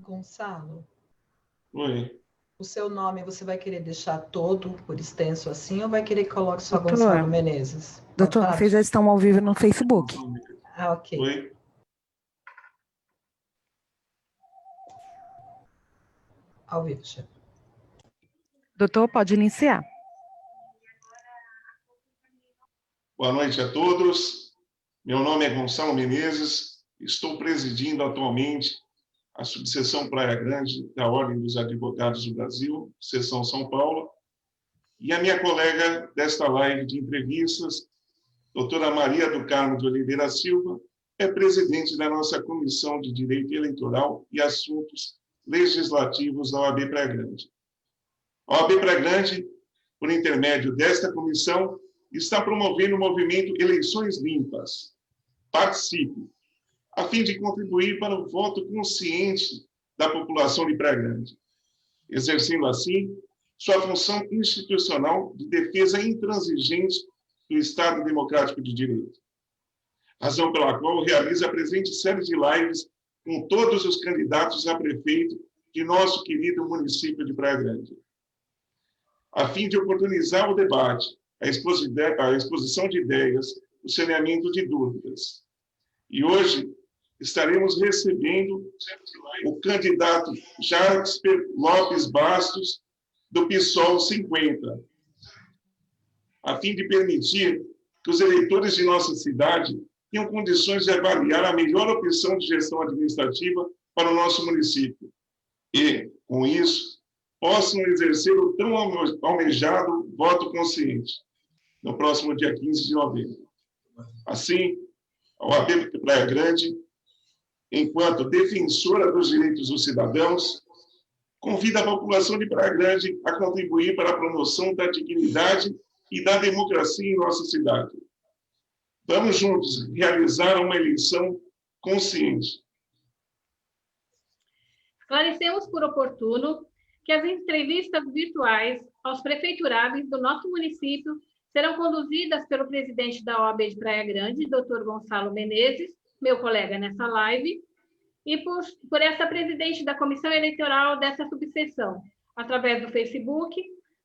Gonçalo, Oi. o seu nome você vai querer deixar todo por extenso assim ou vai querer que coloque só Doutor, Gonçalo Menezes? Pode doutor, falar, vocês já estão ao vivo no Facebook. Ah, ok. Oi. Ao vivo, chefe. Doutor, pode iniciar. Boa noite a todos. Meu nome é Gonçalo Menezes. Estou presidindo atualmente a subseção Praia Grande da Ordem dos Advogados do Brasil, seção São Paulo. E a minha colega desta live de entrevistas, doutora Maria do Carmo de Oliveira Silva, é presidente da nossa Comissão de Direito Eleitoral e Assuntos Legislativos da OAB Praia Grande. A OAB Praia Grande, por intermédio desta comissão, está promovendo o movimento Eleições Limpas. Participe, a fim de contribuir para o voto consciente da população de Praia Grande, exercendo assim sua função institucional de defesa intransigente do Estado Democrático de Direito. Razão pela qual realiza a presente série de lives com todos os candidatos a prefeito de nosso querido município de Praia Grande, a fim de oportunizar o debate, a exposição de ideias, o saneamento de dúvidas. E hoje estaremos recebendo o candidato Jasper Lopes Bastos, do PSOL 50, a fim de permitir que os eleitores de nossa cidade tenham condições de avaliar a melhor opção de gestão administrativa para o nosso município e, com isso, possam exercer o tão almejado voto consciente no próximo dia 15 de novembro. Assim, a OAB Praia Grande, enquanto defensora dos direitos dos cidadãos, convida a população de Praia Grande a contribuir para a promoção da dignidade e da democracia em nossa cidade. Vamos juntos realizar uma eleição consciente. Esclarecemos por oportuno que as entrevistas virtuais aos prefeituráveis do nosso município serão conduzidas pelo presidente da OAB de Praia Grande, Dr. Gonçalo Menezes, meu colega nessa live, e por essa presidente da Comissão Eleitoral dessa subseção, através do Facebook,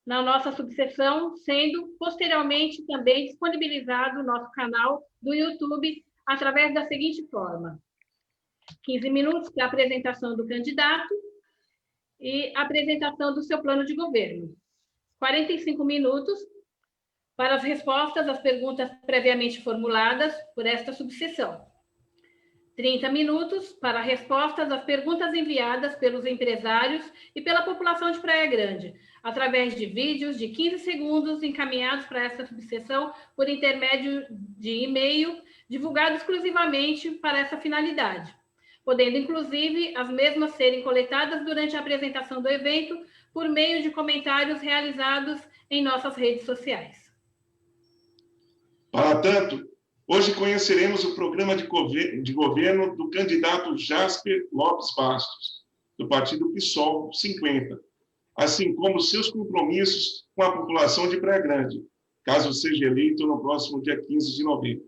na nossa subseção, sendo posteriormente também disponibilizado no nosso canal do YouTube, através da seguinte forma: 15 minutos para a apresentação do candidato e apresentação do seu plano de governo. 45 minutos para as respostas às perguntas previamente formuladas por esta subseção. 30 minutos para respostas às perguntas enviadas pelos empresários e pela população de Praia Grande, através de vídeos de 15 segundos encaminhados para essa subseção por intermédio de e-mail, divulgado exclusivamente para essa finalidade, podendo, inclusive, as mesmas serem coletadas durante a apresentação do evento por meio de comentários realizados em nossas redes sociais. Para tanto, hoje conheceremos o programa de governo do candidato Jasper Lopes Bastos, do partido PSOL 50, assim como seus compromissos com a população de Praia Grande, caso seja eleito no próximo dia 15 de novembro.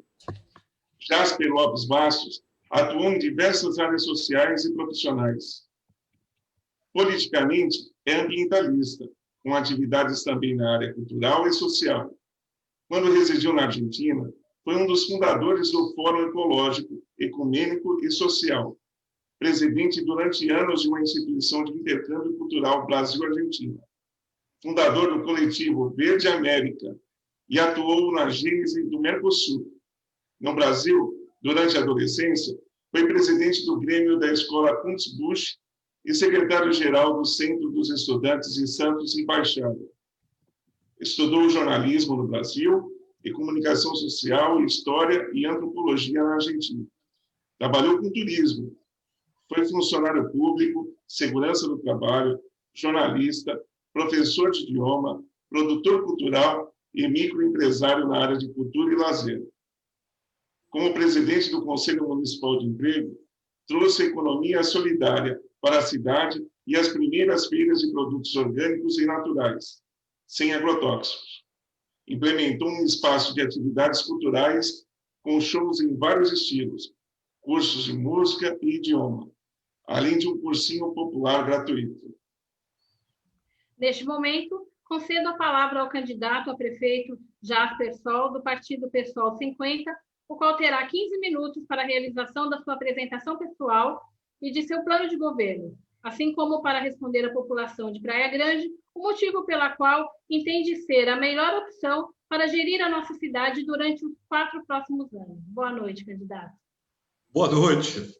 Jasper Lopes Bastos atuou em diversas áreas sociais e profissionais. Politicamente, é ambientalista, com atividades também na área cultural e social. Quando residiu na Argentina, foi um dos fundadores do Fórum Ecológico, Ecumênico e Social, presidente durante anos de uma instituição de intercâmbio cultural Brasil-Argentina, fundador do coletivo Verde América e atuou na gênese do Mercosul. No Brasil, durante a adolescência, foi presidente do Grêmio da Escola Kuntzbusch e secretário-geral do Centro dos Estudantes de Santos e Baixada. Estudou jornalismo no Brasil e comunicação social, história e antropologia na Argentina. Trabalhou com turismo. Foi funcionário público, segurança do trabalho, jornalista, professor de idioma, produtor cultural e microempresário na área de cultura e lazer. Como presidente do Conselho Municipal de Emprego, trouxe a economia solidária para a cidade e as primeiras feiras de produtos orgânicos e naturais, sem agrotóxicos. Implementou um espaço de atividades culturais com shows em vários estilos, cursos de música e idioma. além de um cursinho popular gratuito. Neste momento, concedo a palavra ao candidato a prefeito Jasper Sol, do partido PSOL 50, o qual terá 15 minutos para a realização da sua apresentação pessoal e de seu plano de governo, assim como para responder à população de Praia Grande o motivo pela qual entende ser a melhor opção para gerir a nossa cidade durante os 4 próximos anos. Boa noite, candidato. Boa noite.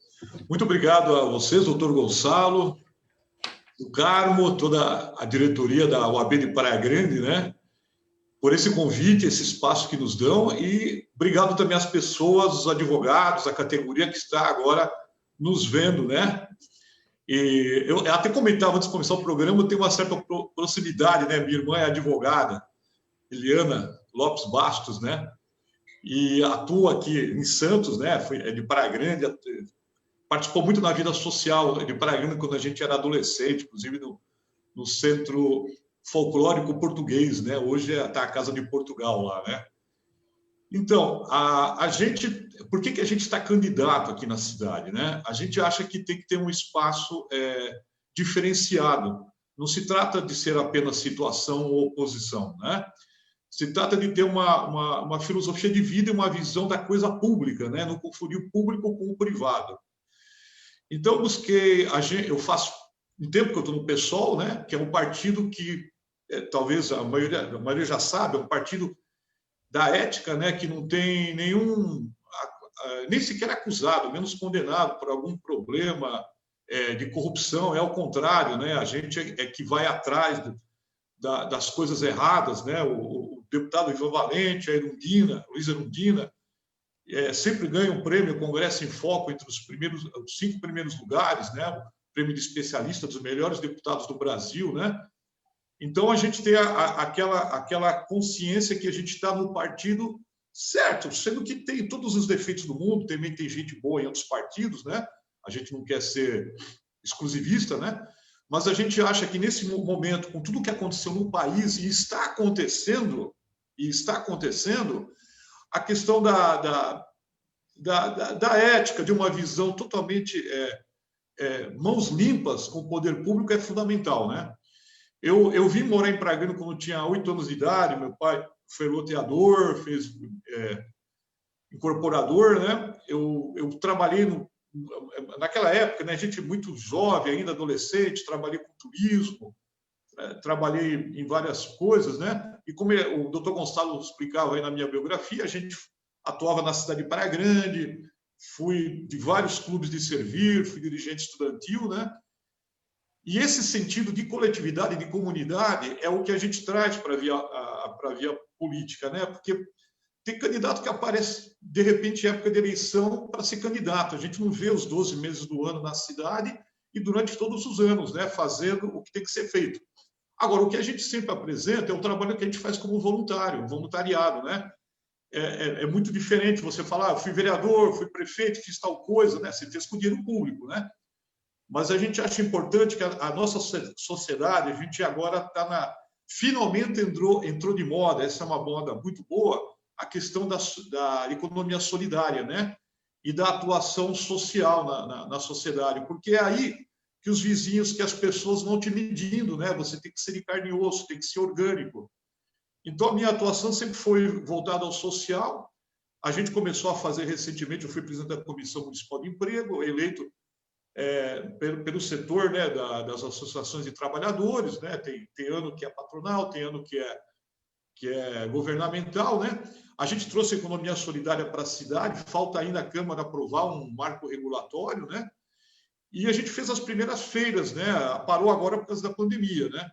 Muito obrigado a vocês, doutor Gonçalo, o Carmo, toda a diretoria da UAB de Praia Grande, né, por esse convite, esse espaço que nos dão, e obrigado também às pessoas, os advogados, a categoria que está agora nos vendo, né. E eu até comentava antes de começar o programa, eu tenho uma certa proximidade, né, minha irmã é advogada, Eliana Lopes Bastos, né, e atua aqui em Santos, né, é de Praia Grande, participou muito na vida social de Praia Grande quando a gente era adolescente, inclusive no Centro Folclórico Português, né? Hoje está a Casa de Portugal lá, né? Então, a gente, por que a gente está candidato aqui na cidade, né? A gente acha que tem que ter um espaço diferenciado. Não se trata de ser apenas situação ou oposição, né? Se trata de ter uma filosofia de vida e uma visão da coisa pública, né? Não confundir o público com o privado. Então, eu faço um tempo que eu estou no PSOL, né, que é um partido que, talvez a maioria já sabe, é um partido da ética, né, que não tem nem sequer acusado, menos condenado por algum problema de corrupção, é ao contrário, né, a gente é que vai atrás das coisas erradas, né, o deputado Ivan Valente, a Luiza Erundina, sempre ganha um prêmio Congresso em Foco entre os 5 primeiros lugares, né? O prêmio de especialista dos melhores deputados do Brasil, né? Então a gente tem aquela consciência que a gente está no partido certo, sendo que tem todos os defeitos do mundo, também tem gente boa em outros partidos, né? A gente não quer ser exclusivista, né? Mas a gente acha que nesse momento, com tudo que aconteceu no país e está acontecendo, a questão da ética, de uma visão totalmente mãos limpas com o poder público é fundamental, né? Eu vim morar em Praia Grande quando eu tinha 8 anos de idade, meu pai foi loteador, fez incorporador, né? Eu trabalhei naquela época, né, a gente muito jovem ainda, adolescente, trabalhei com turismo, trabalhei em várias coisas, né? E como o doutor Gonçalo explicava aí na minha biografia, a gente atuava na cidade de Praia Grande, fui de vários clubes de servir, fui dirigente estudantil, né? E esse sentido de coletividade, de comunidade, é o que a gente traz para a via política, né? Porque tem candidato que aparece, de repente, em época de eleição, para ser candidato. A gente não vê os 12 meses do ano na cidade e durante todos os anos, né? Fazendo o que tem que ser feito. Agora, o que a gente sempre apresenta é o trabalho que a gente faz como voluntário, voluntariado, né? É muito diferente você falar, eu fui vereador, fui prefeito, fiz tal coisa, né? Você fez com dinheiro público, né? Mas a gente acha importante que a nossa sociedade, a gente agora está finalmente entrou de moda, essa é uma moda muito boa, a questão da economia solidária, né? E da atuação social na sociedade, porque é aí que os vizinhos, que as pessoas vão te medindo, né? Você tem que ser de carne e osso, tem que ser orgânico. Então, a minha atuação sempre foi voltada ao social. A gente começou a fazer recentemente, eu fui presidente da Comissão Municipal de Emprego, eleito pelo setor, né, das associações de trabalhadores, né? Tem ano que é patronal, tem ano que é governamental, né? A gente trouxe a economia solidária para a cidade, falta ainda a Câmara aprovar um marco regulatório, né? E a gente fez as primeiras feiras, né? Parou agora por causa da pandemia, né?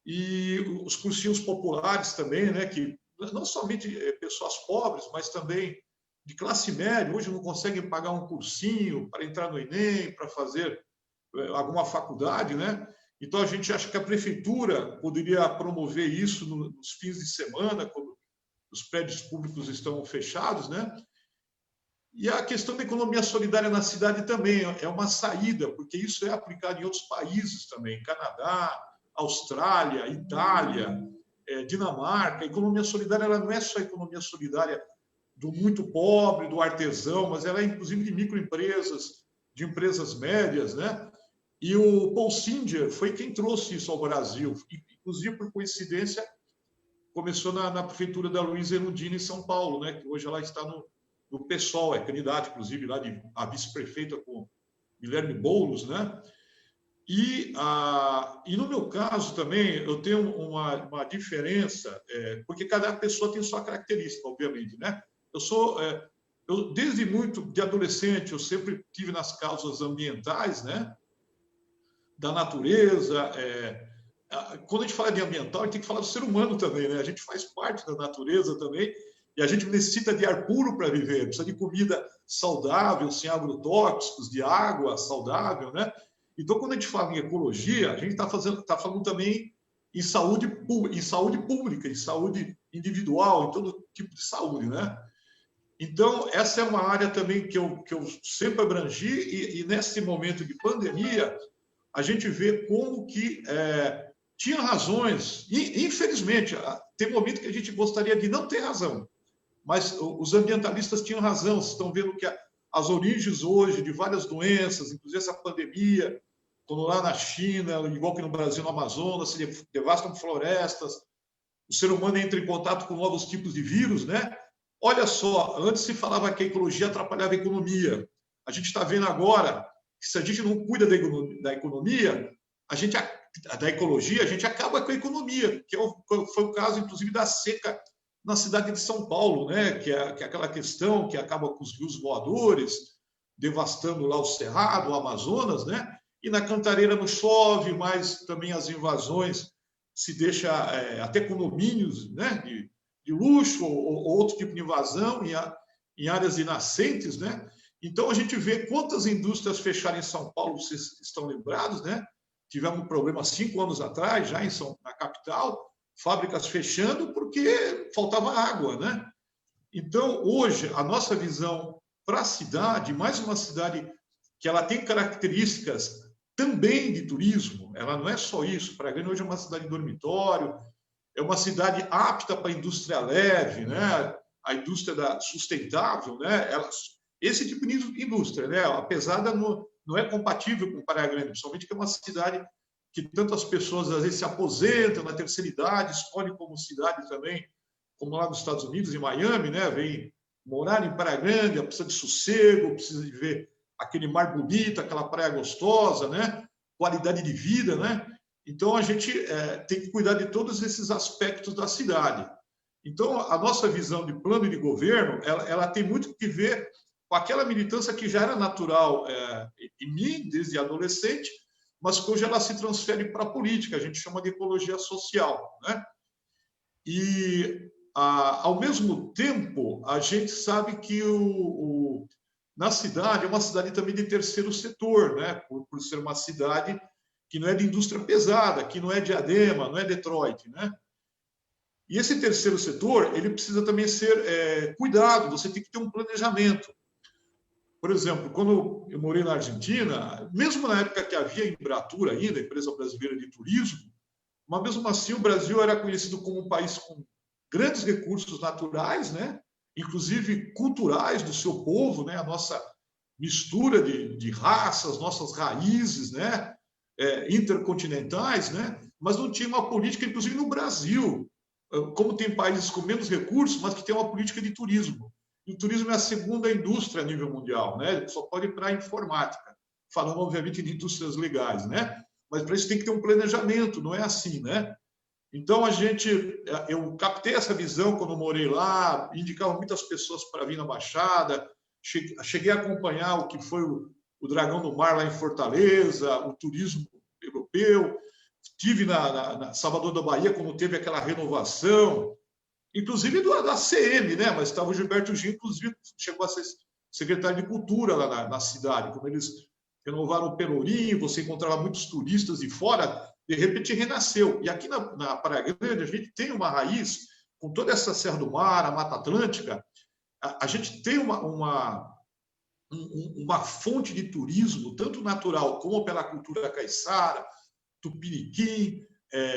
E os cursinhos populares também, né? Que não somente pessoas pobres, mas também de classe média, hoje não conseguem pagar um cursinho para entrar no Enem, para fazer alguma faculdade, né? Então, a gente acha que a prefeitura poderia promover isso nos fins de semana, quando os prédios públicos estão fechados, né? E a questão da economia solidária na cidade também é uma saída, porque isso é aplicado em outros países também, Canadá, Austrália, Itália, Dinamarca. A economia solidária ela não é só a economia solidária do muito pobre, do artesão, mas ela é inclusive de microempresas, de empresas médias, né? E o Paul Singer foi quem trouxe isso ao Brasil. Inclusive, por coincidência, começou na prefeitura da Luiza Erundina, em São Paulo, né? Que hoje ela está no PSOL, é candidata, inclusive, lá a vice-prefeita com Guilherme Boulos, né? E no meu caso também, eu tenho uma diferença, porque cada pessoa tem sua característica, obviamente, né? Desde muito de adolescente, eu sempre tive nas causas ambientais, né? Da natureza. Quando a gente fala de ambiental, a gente tem que falar do ser humano também, né? A gente faz parte da natureza também, e a gente necessita de ar puro para viver, precisa de comida saudável, sem agrotóxicos, de água saudável, né? Então, quando a gente fala em ecologia, a gente está falando também em saúde pública, em saúde individual, em todo tipo de saúde, né? Então, essa é uma área também que eu sempre abrangi, e nesse momento de pandemia, a gente vê como que tinha razões, e infelizmente, tem momento que a gente gostaria de não ter razão, mas os ambientalistas tinham razão. Vocês estão vendo que as origens hoje de várias doenças, inclusive essa pandemia, quando lá na China, igual que no Brasil, no Amazonas, se devastam florestas, o ser humano entra em contato com novos tipos de vírus, né? Olha só, antes se falava que a ecologia atrapalhava a economia. A gente está vendo agora que se a gente não cuida da economia, da ecologia, a gente acaba com a economia, que foi o caso, inclusive, da seca na cidade de São Paulo, né? Que é aquela questão que acaba com os rios voadores, devastando lá o Cerrado, o Amazonas, né? E na Cantareira não chove, mas também as invasões se deixa até condomínios, né? De luxo ou outro tipo de invasão em áreas inacentes, né? Então, a gente vê quantas indústrias fecharam em São Paulo, vocês estão lembrados, né? Tivemos um problema 5 anos atrás, já na capital, fábricas fechando porque faltava água, né? Então, hoje, a nossa visão para a cidade, mais uma cidade que ela tem características também de turismo, ela não é só isso. Praia Grande hoje é uma cidade de dormitório, é uma cidade apta para a indústria leve, né? A indústria sustentável, né? Esse tipo de indústria, né? A pesada não é compatível com Praia Grande, principalmente que é uma cidade que tantas pessoas às vezes se aposentam na terceira idade, escolhem como cidade também, como lá nos Estados Unidos, em Miami, né? Vem morar em Praia Grande, precisa de sossego, precisa de ver aquele mar bonito, aquela praia gostosa, né? Qualidade de vida, né? Então, a gente tem que cuidar de todos esses aspectos da cidade. Então, a nossa visão de plano de governo, ela tem muito que ver com aquela militância que já era natural em mim, desde adolescente, mas que hoje ela se transfere para a política, a gente chama de ecologia social, né? E, ao mesmo tempo, a gente sabe que na cidade, é uma cidade também de terceiro setor, né? Por ser uma cidade que não é de indústria pesada, que não é Diadema, não é Detroit, né? E esse terceiro setor, ele precisa também ser cuidado, você tem que ter um planejamento. Por exemplo, quando eu morei na Argentina, mesmo na época que havia a Embratur ainda, a Empresa Brasileira de Turismo, mas mesmo assim o Brasil era conhecido como um país com grandes recursos naturais, né? Inclusive culturais do seu povo, né? A nossa mistura de raças, nossas raízes, né? Intercontinentais, né? Mas não tinha uma política, inclusive no Brasil, como tem países com menos recursos, mas que tem uma política de turismo. E o turismo é a segunda indústria a nível mundial, né? Só pode ir para a informática, falando, obviamente, de indústrias legais, né? Mas para isso tem que ter um planejamento, não é assim, né? Então, eu captei essa visão quando morei lá, indicava muitas pessoas para vir na Baixada, cheguei a acompanhar o que foi o Dragão do Mar lá em Fortaleza, o turismo europeu, estive na Salvador da Bahia, quando teve aquela renovação, inclusive da CM, né? Mas estava o Gilberto Gil, inclusive chegou a ser secretário de Cultura lá na cidade, quando eles renovaram o Pelourinho, você encontrava muitos turistas de fora, de repente renasceu. E aqui na Praia Grande, a gente tem uma raiz, com toda essa Serra do Mar, a Mata Atlântica, a gente tem uma fonte de turismo, tanto natural como pela cultura caiçara, tupiniquim,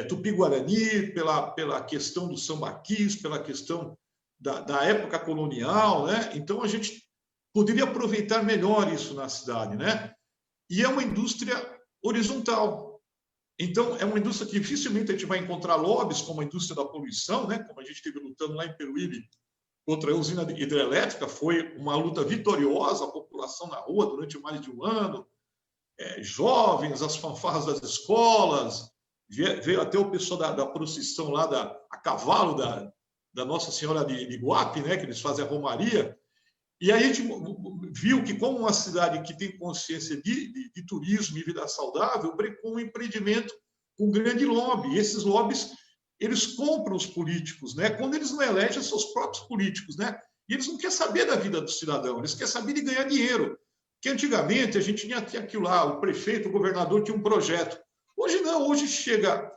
tupi-guarani, pela questão do sambaquis, pela questão da época colonial, né? Então, a gente poderia aproveitar melhor isso na cidade, né? E é uma indústria horizontal. Então, é uma indústria que dificilmente a gente vai encontrar lobbies, como a indústria da poluição, né? Como a gente esteve lutando lá em Peruíbe contra a usina hidrelétrica, foi uma luta vitoriosa, a população na rua durante mais de um ano, jovens, as fanfarras das escolas, veio até o pessoal da procissão lá, a cavalo da Nossa Senhora de Guape, né? Que eles fazem a romaria. E aí a gente viu que, como uma cidade que tem consciência de turismo e vida saudável, brecou um empreendimento com grande lobby. E esses lobbies, eles compram os políticos, né? Quando eles não elegem seus próprios políticos, né? E eles não querem saber da vida do cidadão, eles querem saber de ganhar dinheiro. Porque antigamente a gente tinha aquilo lá, o prefeito, o governador tinha um projeto. Hoje não, hoje chega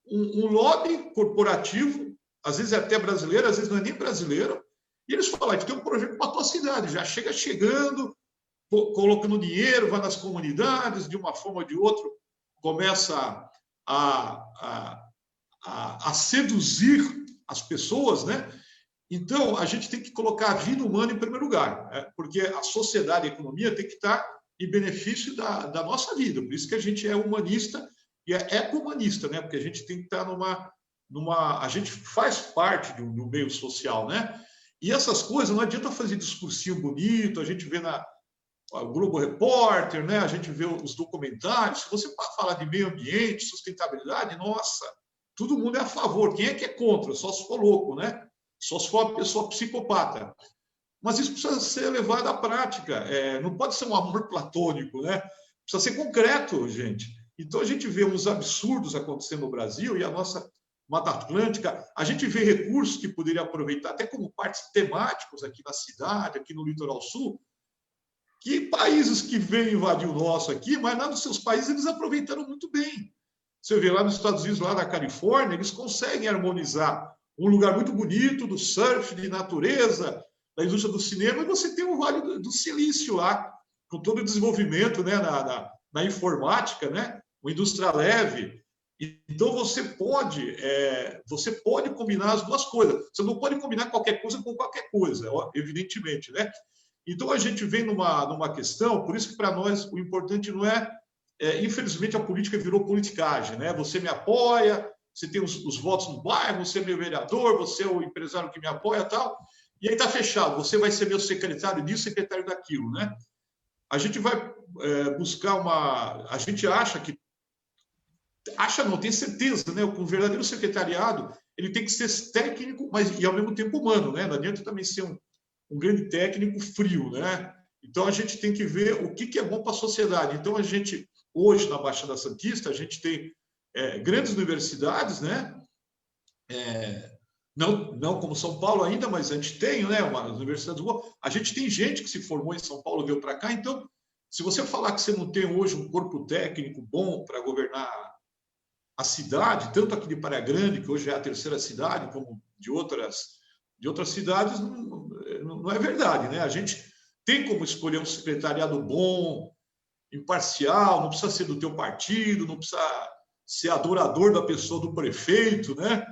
um lobby corporativo, às vezes é até brasileiro, às vezes não é nem brasileiro, e eles falam, a gente tem um projeto para a tua cidade, já chega chegando, colocando dinheiro, vai nas comunidades, de uma forma ou de outra, começa a seduzir as pessoas, né? Então, a gente tem que colocar a vida humana em primeiro lugar, porque a sociedade e a economia tem que estar em benefício da nossa vida. Por isso que a gente é humanista e é eco-humanista, né? Porque a gente tem que estar a gente faz parte do meio social, né? E essas coisas, não adianta fazer discursinho bonito, a gente vê o Globo Repórter, né? A gente vê os documentários. Se você falar de meio ambiente, sustentabilidade, nossa, todo mundo é a favor. Quem é que é contra? Só se for louco, né? Só se for uma pessoa psicopata. Mas isso precisa ser levado à prática. Não pode ser um amor platônico, né? Precisa ser concreto, gente. Então, a gente vê uns absurdos acontecendo no Brasil e a nossa Mata Atlântica, a gente vê recursos que poderia aproveitar até como partes temáticos aqui na cidade, aqui no Litoral Sul, que países que vêm invadir o nosso aqui, mas lá nos seus países eles aproveitaram muito bem. Você vê lá nos Estados Unidos, lá na Califórnia, eles conseguem harmonizar um lugar muito bonito do surf, de natureza, da indústria do cinema, e você tem o Vale do Silício lá, com todo o desenvolvimento, né, na informática, né, uma indústria leve. Então, você pode combinar as duas coisas. Você não pode combinar qualquer coisa com qualquer coisa, evidentemente, né? Então, a gente vem numa questão, por isso que para nós o importante não infelizmente, a política virou politicagem, né? Você me apoia, você tem os votos no bairro, você é meu vereador, você é o empresário que me apoia e tal, e aí está fechado, você vai ser meu secretário disso, secretário daquilo, né? A gente vai buscar a gente acha que não, tem certeza, né? O verdadeiro secretariado, ele tem que ser técnico, mas e ao mesmo tempo humano, né? Não adianta também ser um grande técnico frio, né? Então a gente tem que ver o que é bom para a sociedade. Então a gente hoje na Baixada Santista a gente tem grandes universidades, né? Não como São Paulo ainda, mas a gente tem, né? Uma universidade boa. A gente tem gente que se formou em São Paulo, veio para cá. Então, se você falar que você não tem hoje um corpo técnico bom para governar a cidade, tanto aqui de Praia Grande, que hoje é a terceira cidade, como de outras cidades, não é verdade, né? A gente tem como escolher um secretariado bom, imparcial, não precisa ser do teu partido, não precisa ser adorador da pessoa do prefeito, né?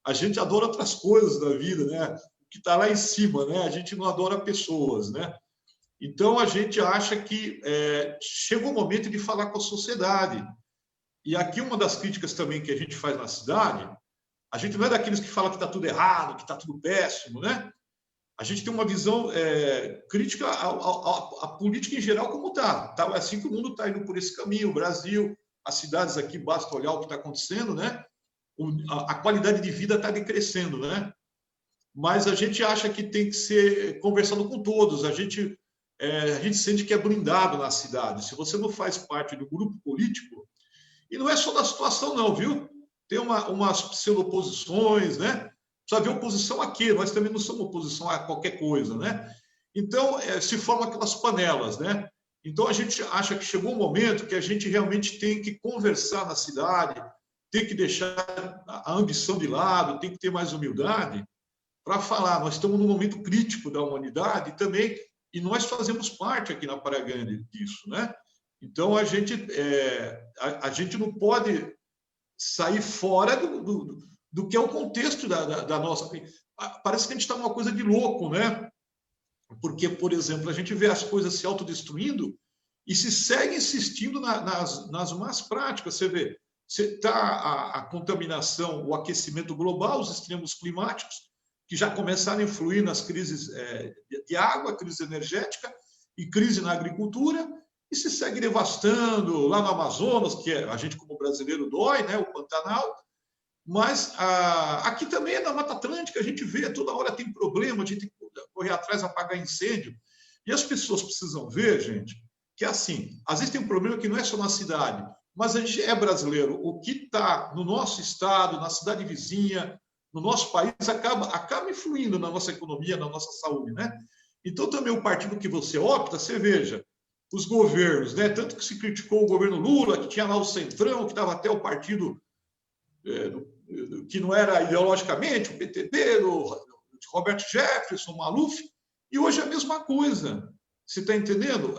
A gente adora outras coisas da vida, né? O que está lá em cima, né? A gente não adora pessoas, né? Então, a gente acha que chegou o momento de falar com a sociedade. E aqui uma das críticas também que a gente faz na cidade, a gente não é daqueles que falam que está tudo errado, que está tudo péssimo, né? A gente tem uma visão crítica à política em geral como está. É assim que o mundo está indo por esse caminho. O Brasil, as cidades aqui, basta olhar o que está acontecendo, né? A qualidade de vida está decrescendo, né? Mas a gente acha que tem que ser conversando com todos. A gente sente que é blindado na cidade. Se você não faz parte do grupo político, e não é só da situação, não, viu? Tem umas pseudo-oposições, né? Precisa ver oposição aqui, nós também não somos oposição a qualquer coisa, né? Então, se formam aquelas panelas, né? Então, a gente acha que chegou um momento que a gente realmente tem que conversar na cidade, tem que deixar a ambição de lado, tem que ter mais humildade para falar. Nós estamos num momento crítico da humanidade também, e nós fazemos parte aqui na Praia Grande disso, né? Então, a gente não pode sair fora do que é o contexto da nossa... Parece que a gente está numa coisa de louco, né? Porque, por exemplo, a gente vê as coisas se autodestruindo e se segue insistindo nas más práticas. Você vê, está a contaminação, o aquecimento global, os extremos climáticos, que já começaram a influir nas crises de água, crise energética e crise na agricultura, e se segue devastando lá no Amazonas, que a gente como brasileiro dói, né, o Pantanal, mas aqui também na Mata Atlântica a gente vê, toda hora tem problema, a gente tem que correr atrás, apagar incêndio, e as pessoas precisam ver, gente, que assim, às vezes tem um problema que não é só na cidade, mas a gente é brasileiro, o que está no nosso estado, na cidade vizinha, no nosso país, acaba influindo na nossa economia, na nossa saúde, né? Então também o partido que você opta, você veja, os governos, né? Tanto que se criticou o governo Lula, que tinha lá o Centrão, que estava até o partido que não era ideologicamente, o PTB, o Roberto Jefferson, o Maluf, e hoje é a mesma coisa. Você está entendendo?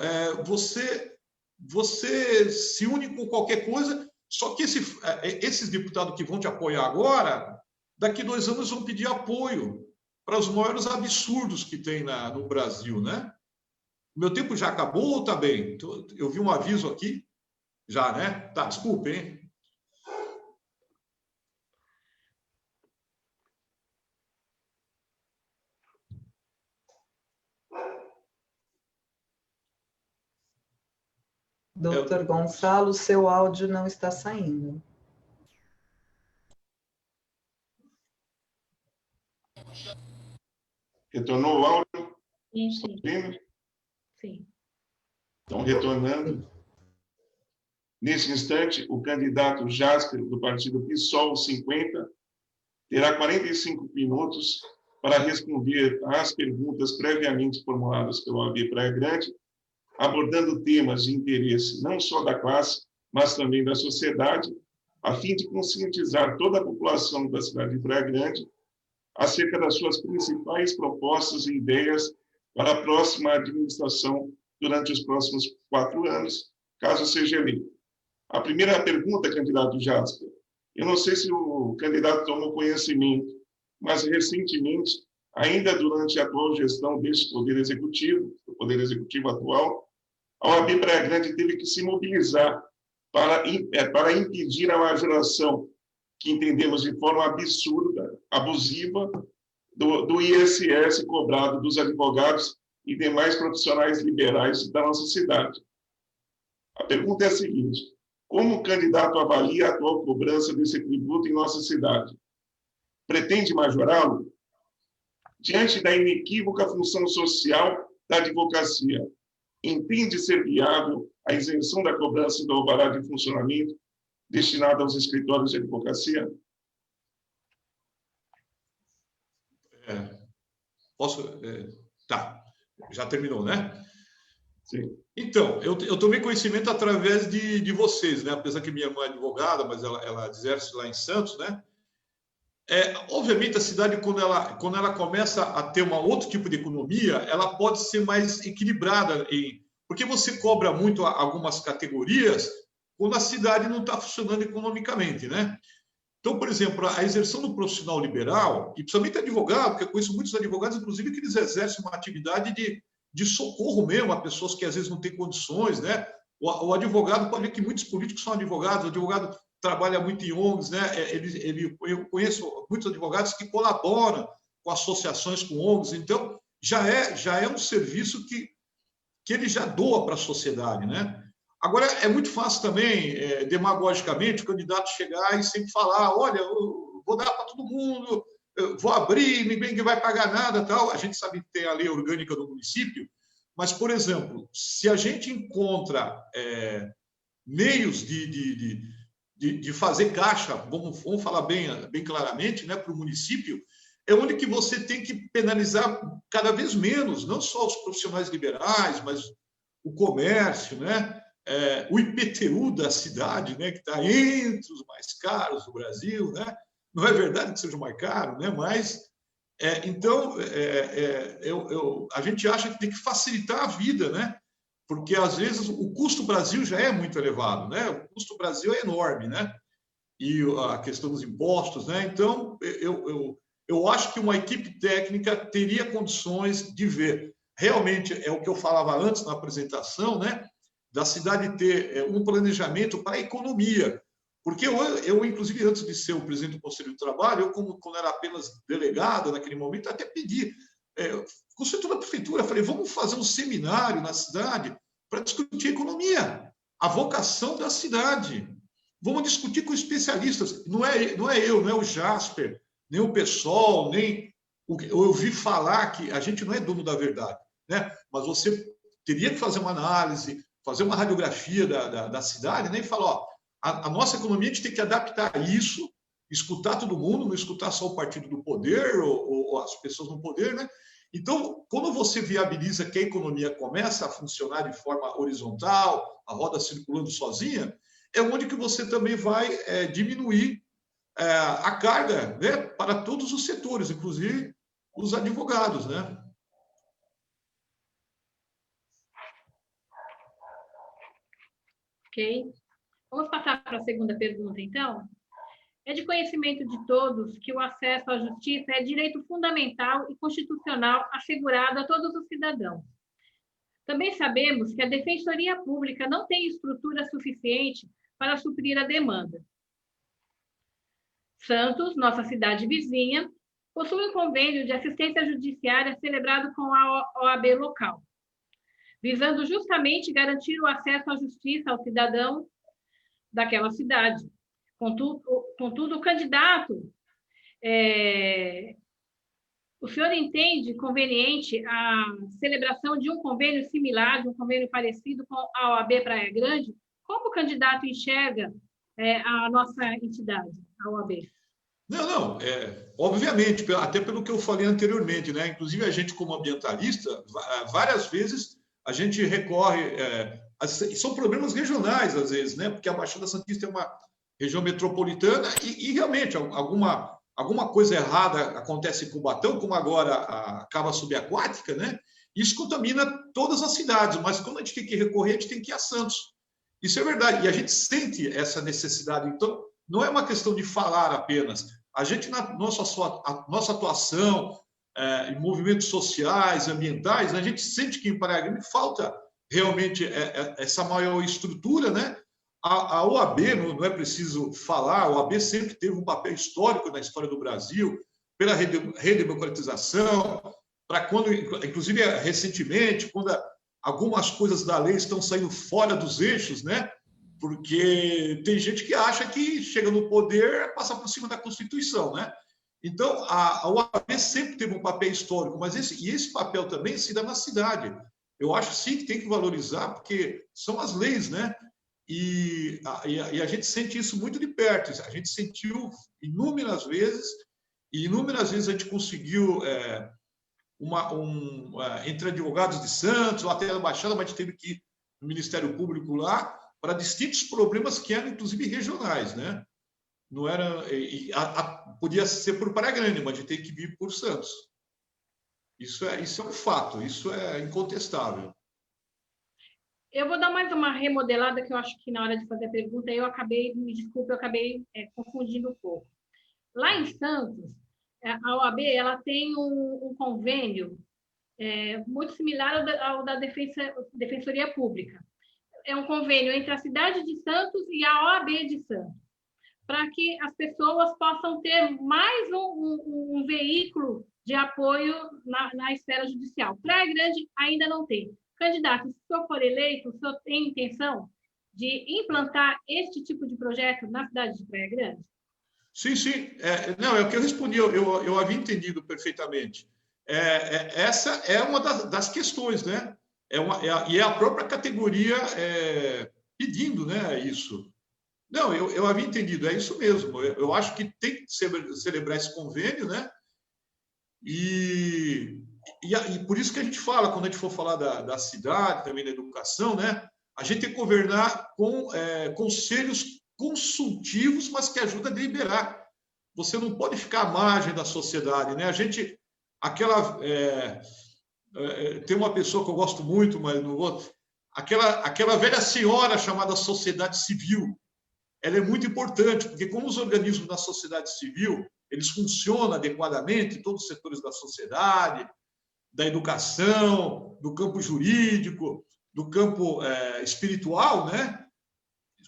Você se une com qualquer coisa, só que esses deputados que vão te apoiar agora, daqui 2 anos vão pedir apoio para os maiores absurdos que tem no Brasil, né? Meu tempo já acabou ou está bem? Eu vi um aviso aqui, já, né? Tá, desculpe, hein? Doutor Gonçalo, seu áudio não está saindo. Retornou o áudio? Sim, Está sim. ouvindo? Sim. Então, retornando. Nesse instante, o candidato Jasper, do partido PSOL 50, terá 45 minutos para responder às perguntas previamente formuladas pelo OAB Praia Grande, abordando temas de interesse não só da classe, mas também da sociedade, a fim de conscientizar toda a população da cidade de Praia Grande acerca das suas principais propostas e ideias para a próxima administração durante os próximos 4 anos, caso seja eleito. A primeira pergunta, candidato Jasper, eu não sei se o candidato tomou conhecimento, mas recentemente, ainda durante a atual gestão deste Poder Executivo, o Poder Executivo atual, a OAB Praia Grande teve que se mobilizar para impedir a majoração, que entendemos de forma absurda, abusiva, do ISS cobrado dos advogados e demais profissionais liberais da nossa cidade. A pergunta é a seguinte: como o candidato avalia a atual cobrança desse tributo em nossa cidade? Pretende majorá-lo? Diante da inequívoca função social da advocacia, entende ser viável a isenção da cobrança do alvará de funcionamento destinado aos escritórios de advocacia? Posso? Tá, já terminou, né? Sim. Então, eu tomei conhecimento através de vocês, né? Apesar que minha irmã é advogada, mas ela exerce lá em Santos, né? Obviamente, a cidade, quando ela começa a ter outro tipo de economia, ela pode ser mais equilibrada, porque você cobra muito algumas categorias quando a cidade não está funcionando economicamente, né? Então, por exemplo, a exerção do profissional liberal, e principalmente advogado, porque eu conheço muitos advogados, inclusive, que eles exercem uma atividade de socorro mesmo a pessoas que às vezes não têm condições, né? O advogado, pode ver que muitos políticos são advogados, o advogado trabalha muito em ONGs, né? Eu conheço muitos advogados que colaboram com associações, com ONGs, então já é um serviço que ele já doa para a sociedade, né? Agora, é muito fácil também, demagogicamente, o candidato chegar e sempre falar: olha, eu vou dar para todo mundo, eu vou abrir, ninguém vai pagar nada, tal. A gente sabe que tem a lei orgânica do município, mas, por exemplo, se a gente encontra meios de fazer caixa, vamos falar bem claramente, né, para o município, é onde que você tem que penalizar cada vez menos, não só os profissionais liberais, mas o comércio, né? O IPTU da cidade, né, que está entre os mais caros do Brasil, né? Não é verdade que seja o mais caro, né? Mas então a gente acha que tem que facilitar a vida, né? Porque às vezes o custo Brasil já é muito elevado, né? O custo Brasil é enorme, né? E a questão dos impostos, né? Então eu acho que uma equipe técnica teria condições de ver. realmente é o que eu falava antes na apresentação, né? Da cidade ter um planejamento para a economia. Porque eu, inclusive, antes de ser o presidente do Conselho do Trabalho, quando era apenas delegado naquele momento, até pedi, com o setor da prefeitura, falei, vamos fazer um seminário na cidade para discutir economia, a vocação da cidade. Vamos discutir com especialistas. Não é eu, não é o Jasper, nem o PSOL, nem... Eu ouvi falar que a gente não é dono da verdade, né? Mas você teria que fazer uma análise, fazer uma radiografia da cidade, né? E falar, ó, a nossa economia a gente tem que adaptar isso, escutar todo mundo, não escutar só o partido do poder ou as pessoas no poder, né? Então, quando você viabiliza que a economia começa a funcionar de forma horizontal, a roda circulando sozinha, é onde que você também vai diminuir a carga, né, para todos os setores, inclusive os advogados, né? Ok. Vamos passar para a segunda pergunta, então? É de conhecimento de todos que o acesso à justiça é direito fundamental e constitucional assegurado a todos os cidadãos. Também sabemos que a Defensoria Pública não tem estrutura suficiente para suprir a demanda. Santos, nossa cidade vizinha, possui um convênio de assistência judiciária celebrado com a OAB local, visando justamente garantir o acesso à justiça ao cidadão daquela cidade. Contudo, o candidato, o senhor entende conveniente a celebração de um convênio similar, de um convênio parecido com a OAB Praia Grande? Como o candidato enxerga a nossa entidade, a OAB? Não, obviamente, até pelo que eu falei anteriormente, né? Inclusive a gente como ambientalista, várias vezes a gente recorre, são problemas regionais às vezes, né? Porque a Baixada Santista é uma região metropolitana e realmente alguma coisa errada acontece em Cubatão, como agora a cava subaquática, né? Isso contamina todas as cidades, mas quando a gente tem que recorrer, a gente tem que ir a Santos. Isso é verdade, e a gente sente essa necessidade. Então, não é uma questão de falar apenas. A gente, na nossa atuação em movimentos sociais, ambientais, a gente sente que em Praia Grande falta realmente essa maior estrutura, né? A OAB, não é preciso falar, a OAB sempre teve um papel histórico na história do Brasil, pela redemocratização, para quando, inclusive recentemente, quando algumas coisas da lei estão saindo fora dos eixos, né? Porque tem gente que acha que chega no poder, passa por cima da Constituição, né? Então, a OAB sempre teve um papel histórico, mas esse papel também se dá na cidade. Eu acho, sim, que tem que valorizar, porque são as leis, né? E a gente sente isso muito de perto. A gente sentiu inúmeras vezes, e inúmeras vezes a gente conseguiu, entre advogados de Santos, ou até a Baixada, mas a gente teve que ir no Ministério Público lá, para distintos problemas que eram, inclusive, regionais, né? Não era, podia ser por Praia Grande, mas a gente tem que vir por Santos. Isso é um fato, isso é incontestável. Eu vou dar mais uma remodelada, que eu acho que na hora de fazer a pergunta, me desculpe, eu acabei confundindo um pouco. Lá em Santos, a OAB ela tem um convênio muito similar ao da Defensoria Pública. É um convênio entre a cidade de Santos e a OAB de Santos, para que as pessoas possam ter mais um veículo de apoio na esfera judicial. Praia Grande ainda não tem. Candidato, se o senhor for eleito, o senhor tem intenção de implantar este tipo de projeto na cidade de Praia Grande? Sim. Não, é o que eu respondi, eu havia entendido perfeitamente. Essa é uma das questões, né? E é a própria categoria pedindo, né, isso. Não, eu havia entendido, é isso mesmo. Eu acho que tem que celebrar esse convênio, né? E por isso que a gente fala, quando a gente for falar da cidade, também da educação, né? A gente tem que governar com conselhos consultivos, mas que ajudam a deliberar. Você não pode ficar à margem da sociedade, né? Tem uma pessoa que eu gosto muito, mas não vou... Aquela velha senhora chamada sociedade civil, ela é muito importante, porque como os organismos da sociedade civil, eles funcionam adequadamente em todos os setores da sociedade, da educação, do campo jurídico, do campo espiritual, né?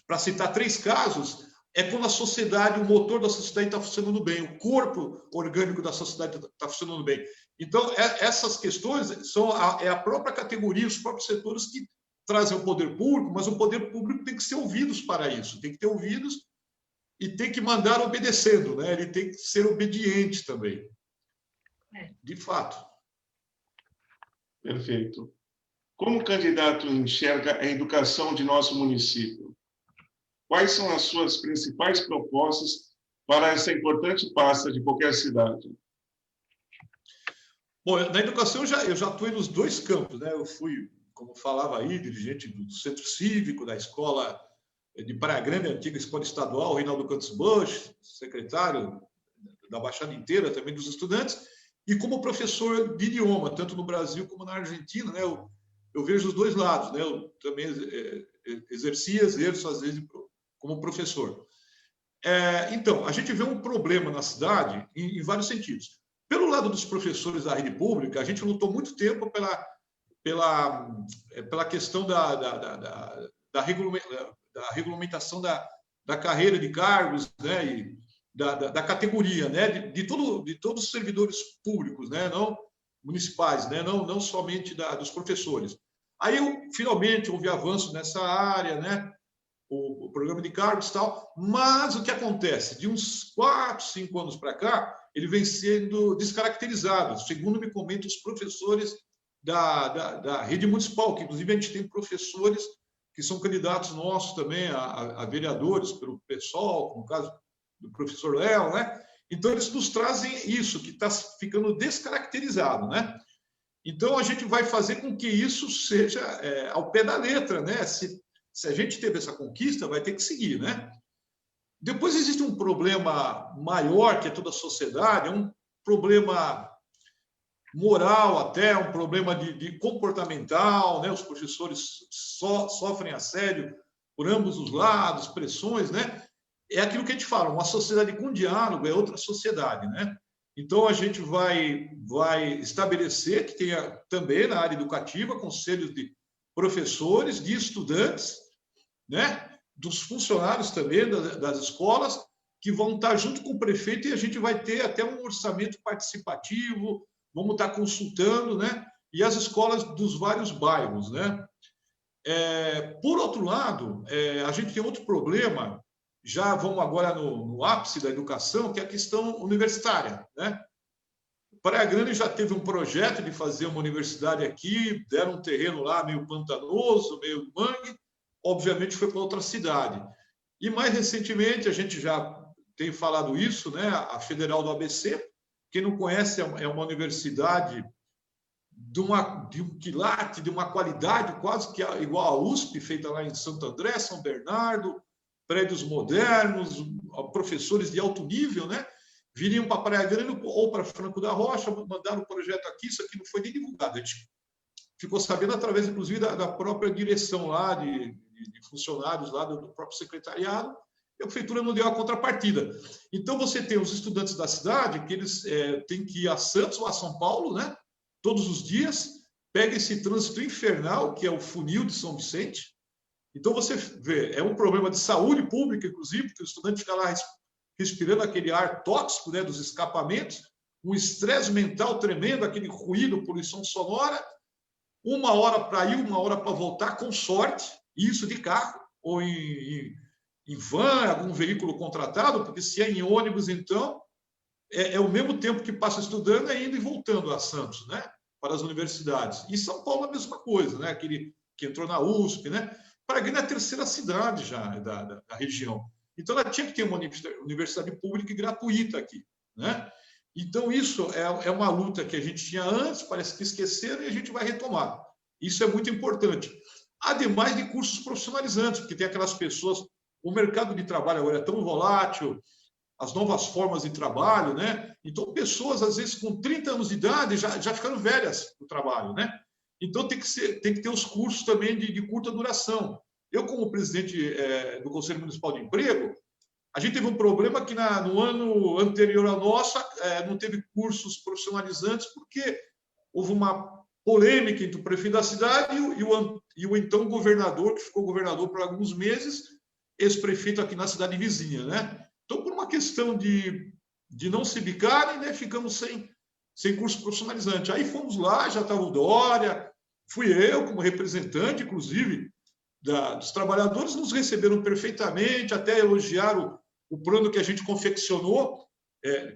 Para citar 3 casos, é quando a sociedade, o motor da sociedade está funcionando bem, o corpo orgânico da sociedade está funcionando bem. Então, essas questões é a própria categoria, os próprios setores que trazem o poder público, mas o poder público tem que ser ouvidos para isso, tem que ter ouvidos e tem que mandar obedecendo, né? Ele tem que ser obediente também. De fato. Perfeito. Como o candidato enxerga a educação de nosso município? Quais são as suas principais propostas para essa importante pasta de qualquer cidade? Bom, na educação eu já atuei nos 2 campos, né? Eu fui, como falava aí, dirigente do Centro Cívico, da Escola de Praia Grande, a antiga Escola Estadual, Reinaldo Cantos Busch, secretário da Baixada inteira, também dos estudantes, e como professor de idioma, tanto no Brasil como na Argentina, né? Eu vejo os 2 lados, né? Eu também exerço às vezes como professor. Então, a gente vê um problema na cidade em vários sentidos. Pelo lado dos professores da rede pública, a gente lutou muito tempo pela questão da regulamentação da carreira de cargos, né? E da categoria, né? De todos os servidores públicos, né? Não municipais, né? Não somente dos professores. Aí, finalmente, houve avanço nessa área, né? O programa de cargos e tal, mas o que acontece? De uns 4, 5 anos para cá, ele vem sendo descaracterizado, segundo me comentam os professores da rede municipal, que inclusive a gente tem professores que são candidatos nossos também a vereadores pelo PSOL, no caso do professor Léo, né? Então, eles nos trazem isso, que está ficando descaracterizado, né? Então, a gente vai fazer com que isso seja ao pé da letra, né? Se a gente teve essa conquista, vai ter que seguir, né? Depois existe um problema maior que é toda a sociedade, é um problema moral até, um problema de comportamental, né? Os professores sofrem assédio por ambos os lados, pressões, né? É aquilo que a gente fala, uma sociedade com diálogo é outra sociedade, né? Então, a gente vai estabelecer que tenha também na área educativa conselhos de professores, de estudantes, né? Dos funcionários também das escolas, que vão estar junto com o prefeito e a gente vai ter até um orçamento participativo, vamos estar consultando, né? E as escolas dos vários bairros, né? Por outro lado, a gente tem outro problema, já vamos agora no ápice da educação, que é a questão universitária, né? Praia Grande já teve um projeto de fazer uma universidade aqui, deram um terreno lá meio pantanoso, meio mangue, obviamente foi para outra cidade. E mais recentemente, a gente já tem falado isso, né? A Federal do ABC, quem não conhece, é uma universidade de um quilate, de uma qualidade quase que igual à USP, feita lá em Santo André, São Bernardo, prédios modernos, professores de alto nível, né? Viriam para Praia Grande ou para Franco da Rocha, mandaram o projeto aqui, isso aqui não foi nem divulgado. A gente ficou sabendo através, inclusive, da própria direção lá, de funcionários lá do próprio secretariado, e a prefeitura não deu a contrapartida. Então, você tem os estudantes da cidade, que eles têm que ir a Santos ou a São Paulo, né? Todos os dias, pega esse trânsito infernal, que é o funil de São Vicente. Então, você vê, é um problema de saúde pública, inclusive, porque o estudante fica lá respirando aquele ar tóxico, né, dos escapamentos, um estresse mental tremendo, aquele ruído, poluição sonora, 1 hora para ir, 1 hora para voltar, com sorte, isso de carro, ou em van, algum veículo contratado, porque se é em ônibus, então, é o mesmo tempo que passa estudando, indo e voltando a Santos, né, para as universidades. E São Paulo é a mesma coisa, né, aquele que entrou na USP, né? Praia Grande é a 3ª cidade já da região. Então, ela tinha que ter uma universidade pública e gratuita aqui, né? Então, isso é uma luta que a gente tinha antes, parece que esqueceram, e a gente vai retomar. Isso é muito importante. Ademais de cursos profissionalizantes, porque tem aquelas pessoas... O mercado de trabalho agora é tão volátil, as novas formas de trabalho, né? Então, pessoas, às vezes, com 30 anos de idade, já ficaram velhas no trabalho, né? Então, tem que ter os cursos também de curta duração. Eu, como presidente do Conselho Municipal de Emprego, a gente teve um problema que no ano anterior ao nosso não teve cursos profissionalizantes, porque houve uma polêmica entre o prefeito da cidade e o então governador, que ficou governador por alguns meses, ex-prefeito aqui na cidade vizinha, né? Então, por uma questão de não se bicarem, né, ficamos sem curso profissionalizante. Aí fomos lá, já estava o Dória, fui eu como representante, inclusive, dos trabalhadores, nos receberam perfeitamente, até elogiaram o plano que a gente confeccionou,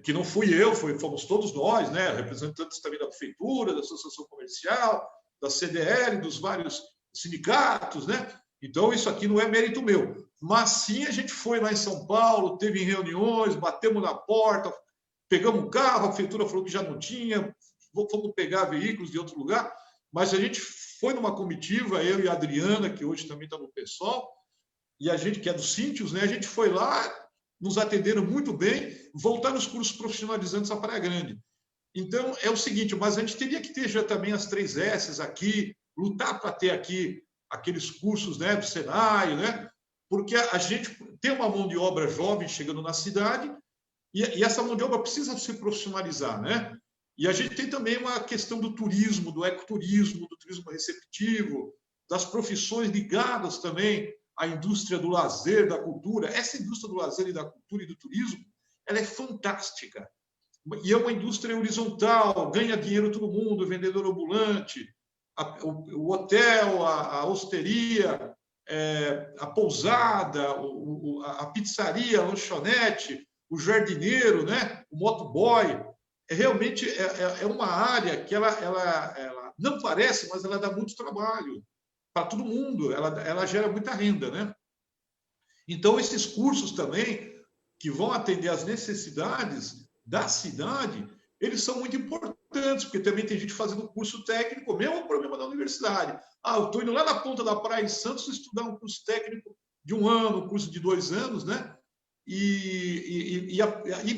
que não fui eu, fomos todos nós, né, representantes também da prefeitura, da associação comercial, da CDL, dos vários sindicatos, né? Então, isso aqui não é mérito meu. Mas sim, a gente foi lá em São Paulo, teve reuniões, batemos na porta, pegamos um carro, a prefeitura falou que já não tinha, fomos pegar veículos de outro lugar, mas a gente foi numa comitiva, eu e a Adriana, que hoje também está no PSOL, e a gente, que é do Síntios, né, a gente foi lá, nos atenderam muito bem, voltaram os cursos profissionalizantes à Praia Grande. Então, é o seguinte, mas a gente teria que ter já também as 3 S's aqui, lutar para ter aqui aqueles cursos, né, do Senai, né, porque a gente tem uma mão de obra jovem chegando na cidade e essa mão de obra precisa se profissionalizar, né? E a gente tem também uma questão do turismo, do ecoturismo, do turismo receptivo, das profissões ligadas também à indústria do lazer, da cultura. Essa indústria do lazer e da cultura e do turismo, ela é fantástica. E é uma indústria horizontal, ganha dinheiro todo mundo, vendedor ambulante, o hotel, a hosteria, a pousada, a pizzaria, a lanchonete, o jardineiro, né? O motoboy. Realmente é uma área que ela não parece, mas ela dá muito trabalho para todo mundo, ela gera muita renda, né? Então, esses cursos também, que vão atender às necessidades da cidade, eles são muito importantes, porque também tem gente fazendo curso técnico, mesmo problema da universidade. Eu estou indo lá na ponta da praia em Santos estudar um curso técnico de 1 ano, um curso de 2 anos, né? E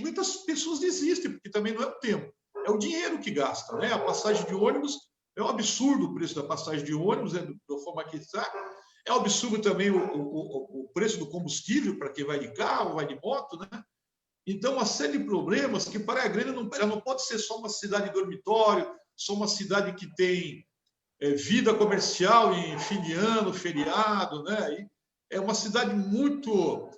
muitas pessoas desistem, porque também não é o tempo, é o dinheiro que gasta, né? A passagem de ônibus, é um absurdo o preço da passagem de ônibus, da forma que está. É um absurdo também o preço do combustível para quem vai de carro, vai de moto, né? Então, uma série de problemas que Praia Grande ela não pode ser só uma cidade dormitório, só uma cidade que tem vida comercial em fim de ano, feriado, né? E é uma cidade muito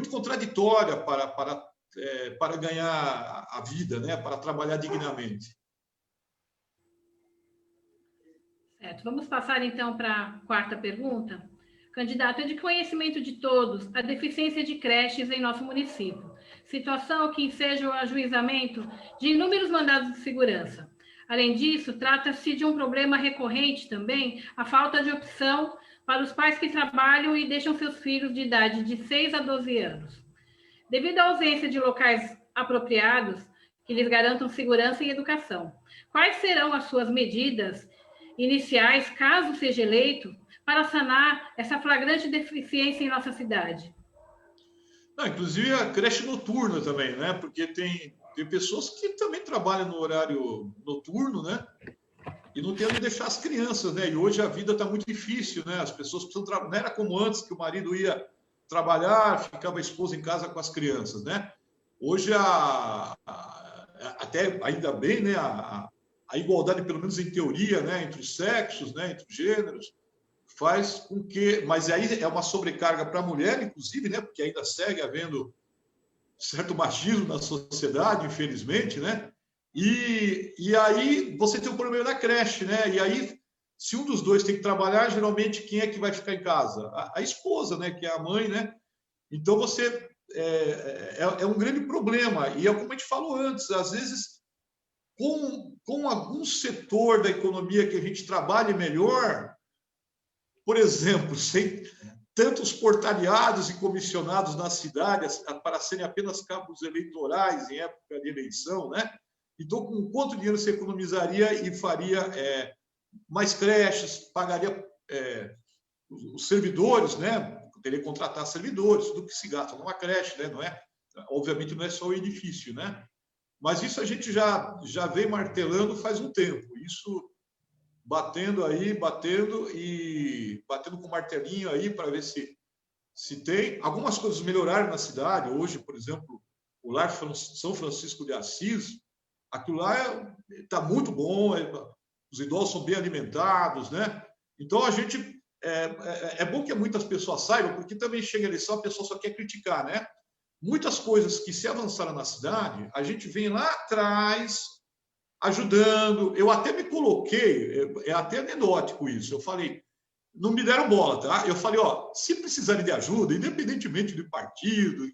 contraditória para ganhar a vida, né? Para trabalhar dignamente. Certo. Vamos passar, então, para a 4ª pergunta. Candidato, é de conhecimento de todos a deficiência de creches em nosso município, situação que enseja o ajuizamento de inúmeros mandados de segurança. Além disso, trata-se de um problema recorrente também, a falta de opção para os pais que trabalham e deixam seus filhos de idade de 6 a 12 anos. Devido à ausência de locais apropriados que lhes garantam segurança e educação, quais serão as suas medidas iniciais, caso seja eleito, para sanar essa flagrante deficiência em nossa cidade? Inclusive a creche noturna também, né? Porque tem pessoas que também trabalham no horário noturno, né? E não tem onde deixar as crianças, né? E hoje a vida está muito difícil, né? As pessoas precisam trabalhar. Não era como antes, que o marido ia trabalhar, ficava a esposa em casa com as crianças, né? Hoje, até ainda bem, né? A igualdade, pelo menos em teoria, né? Entre os sexos, né? Entre os gêneros, faz com que... Mas aí é uma sobrecarga para a mulher, inclusive, né? Porque ainda segue havendo certo machismo na sociedade, infelizmente, né? E aí você tem o problema da creche, né? E aí, se um dos dois tem que trabalhar, geralmente quem é que vai ficar em casa? A esposa, né? Que é a mãe, né? Então você é um grande problema. E é como a gente falou antes, às vezes com algum setor da economia que a gente trabalhe melhor, por exemplo, sem tantos portariados e comissionados na cidade para serem apenas cabos eleitorais em época de eleição, né? Então, com quanto dinheiro você economizaria e faria mais creches, pagaria os servidores, né? Teria que contratar servidores, tudo que se gasta numa creche, né? Não é, obviamente não é só o edifício, né? Mas isso a gente já vem martelando faz um tempo. Isso batendo com martelinho aí para ver se tem. Algumas coisas melhoraram na cidade. Hoje, por exemplo, o Lar São Francisco de Assis, Aquilo lá está muito bom, os idosos são bem alimentados, né? Então, a gente... É bom que muitas pessoas saibam, porque também chega a eleição, a pessoa só quer criticar, né? Muitas coisas que se avançaram na cidade, a gente vem lá atrás ajudando. Eu até me coloquei, é até anedótico isso, eu falei, não me deram bola, tá? Eu falei, ó, se precisarem de ajuda, independentemente do partido,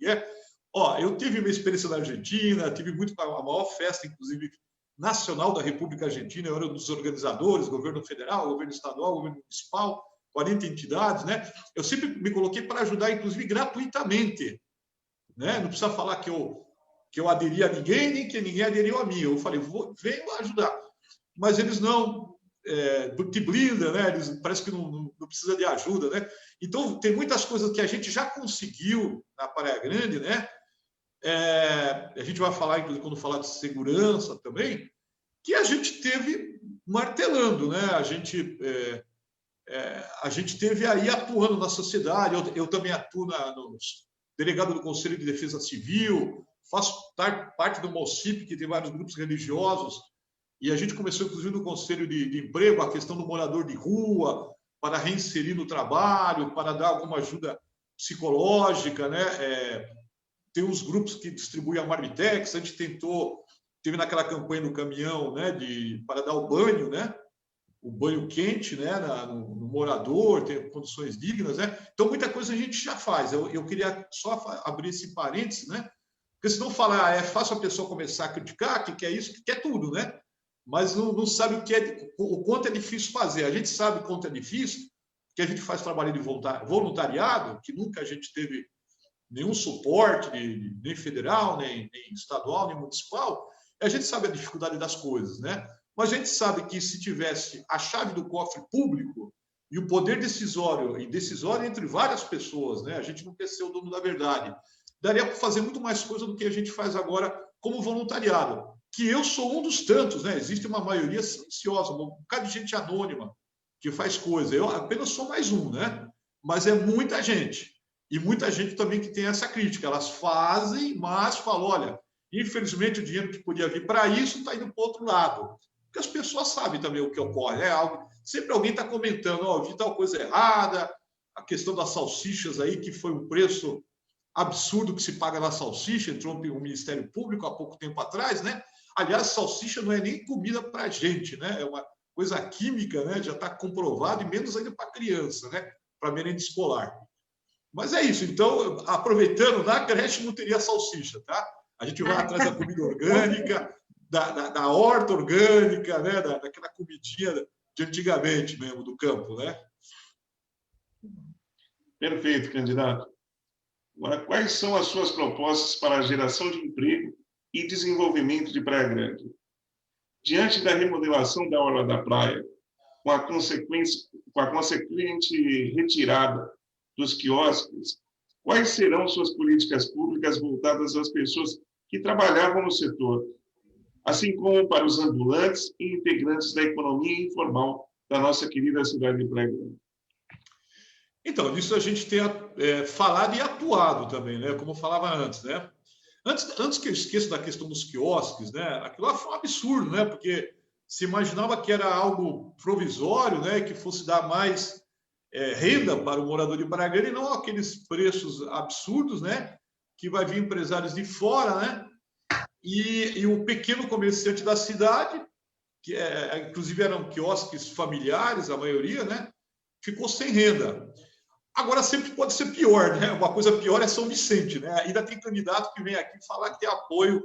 ó, eu tive minha experiência na Argentina, tive muito a maior festa, inclusive, nacional da República Argentina, eu era um dos organizadores, governo federal, governo estadual, governo municipal, 40 entidades, né? Eu sempre me coloquei para ajudar, inclusive, gratuitamente, né? Não precisa falar que eu aderi a ninguém, nem que ninguém aderiu a mim. Eu falei, venho ajudar. Mas eles não te blindam, né? Eles parece que não precisa de ajuda, né? Então, tem muitas coisas que a gente já conseguiu na Praia Grande, né? A gente vai falar, inclusive, quando falar de segurança também, que a gente teve martelando, né? A gente teve aí atuando na sociedade. Eu também atuo no delegado do Conselho de Defesa Civil, faço parte do MOCIP, que tem vários grupos religiosos, e a gente começou, inclusive, no Conselho de Emprego, a questão do morador de rua, para reinserir no trabalho, para dar alguma ajuda psicológica, né? Tem uns grupos que distribuem a Marmitex, a gente teve naquela campanha no caminhão, né, para dar o banho, né? O banho quente, né, no morador, ter condições dignas, né? Então, muita coisa a gente já faz. Eu queria só abrir esse parênteses, né? Porque senão falar, é fácil a pessoa começar a criticar, que quer isso, que quer tudo, né? Mas não sabe o quanto é difícil fazer. A gente sabe o quanto é difícil, que a gente faz trabalho de voluntariado, que nunca a gente teve nenhum suporte, nem federal, nem estadual, nem municipal, e a gente sabe a dificuldade das coisas, né? Mas a gente sabe que se tivesse a chave do cofre público e o poder decisório, e decisório entre várias pessoas, né? A gente não quer ser o dono da verdade. Daria para fazer muito mais coisa do que a gente faz agora como voluntariado, que eu sou um dos tantos, né? Existe uma maioria silenciosa, um bocado de gente anônima que faz coisa. Eu apenas sou mais um, né? Mas é muita gente. E muita gente também que tem essa crítica. Elas fazem, mas falam, olha, infelizmente o dinheiro que podia vir para isso está indo para o outro lado. Porque as pessoas sabem também o que ocorre. Sempre alguém está comentando, ó, vi tal coisa errada, a questão das salsichas aí, que foi um preço absurdo que se paga na salsicha, entrou o Ministério Público há pouco tempo atrás, né? Aliás, salsicha não é nem comida para a gente, né? É uma coisa química, né? Já está comprovado, e menos ainda para criança, né? Para merenda escolar. Mas é isso. Então, aproveitando, na creche não teria salsicha, tá? A gente vai atrás da comida orgânica, da horta orgânica, né? Daquela comidinha de antigamente mesmo, do campo, né? Perfeito, candidato. Agora, quais são as suas propostas para a geração de emprego e desenvolvimento de Praia Grande? Diante da remodelação da orla da praia, com a consequente retirada dos quiosques, quais serão suas políticas públicas voltadas às pessoas que trabalhavam no setor, assim como para os ambulantes e integrantes da economia informal da nossa querida cidade de Praia Grande? Então, nisso a gente tem falado e atuado também, né? Como eu falava antes, né? Antes que eu esqueça da questão dos quiosques, né? Aquilo lá foi um absurdo, né? Porque se imaginava que era algo provisório, né? Que fosse dar mais renda para o morador de Praia Grande, e não aqueles preços absurdos, né? Que vai vir empresários de fora, né? E o pequeno comerciante da cidade, que inclusive eram quiosques familiares, a maioria, né? Ficou sem renda. Agora, sempre pode ser pior, né? Uma coisa pior é São Vicente, né? Ainda tem candidato que vem aqui falar que tem apoio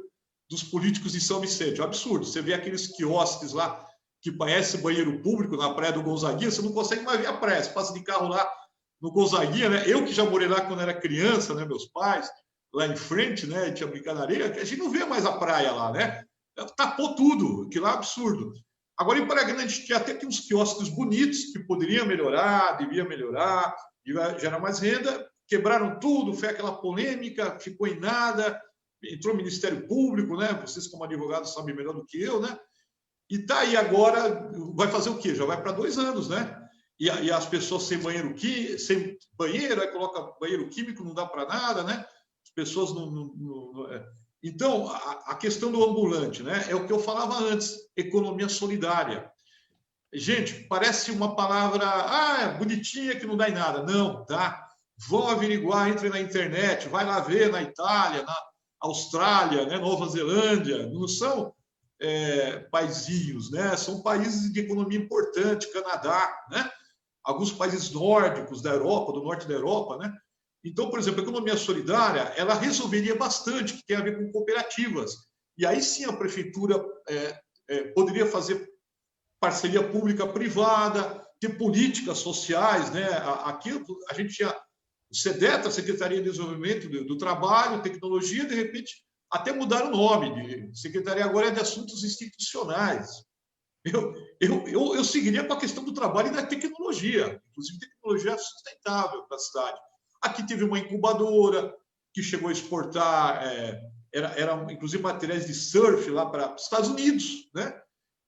dos políticos de São Vicente. É um absurdo. Você vê aqueles quiosques lá que parece banheiro público na Praia do Gonzaguinha, você não consegue mais ver a praia. Você passa de carro lá no Gonzaguinha, né? Eu que já morei lá quando era criança, né? Meus pais, lá em frente, né? Tinha brincado na areia, a gente não vê mais a praia lá, né? Tapou tudo, que lá é absurdo. Agora, em Praia Grande, a gente tinha até aqui uns quiosques bonitos que poderiam melhorar, devia melhorar, gerar mais renda, quebraram tudo, foi aquela polêmica, ficou em nada, entrou o Ministério Público, né? Vocês, como advogados, sabem melhor do que eu, né? E tá aí agora, vai fazer o quê? Já vai para 2 anos, né? E as pessoas sem banheiro, aí coloca banheiro químico, não dá para nada, né? As pessoas Então, a questão do ambulante, né? É o que eu falava antes, economia solidária. Gente, parece uma palavra bonitinha que não dá em nada. Não, tá? Vão averiguar, entrem na internet, vai lá ver na Itália, na Austrália, né? Nova Zelândia. Não são paizinhos, né? São países de economia importante, Canadá, né? Alguns países nórdicos da Europa, do norte da Europa, né? Então, por exemplo, a economia solidária, ela resolveria bastante, que tem a ver com cooperativas. E aí sim a prefeitura poderia fazer parceria pública-privada, ter políticas sociais, né? Aqui a gente tinha o SEDETA, Secretaria de Desenvolvimento do Trabalho, Tecnologia, de repente até mudaram o nome, de Secretaria agora é de Assuntos Institucionais. Eu seguiria com a questão do trabalho e da tecnologia, inclusive tecnologia sustentável para a cidade. Aqui teve uma incubadora que chegou a exportar, era inclusive materiais de surf lá para os Estados Unidos, né?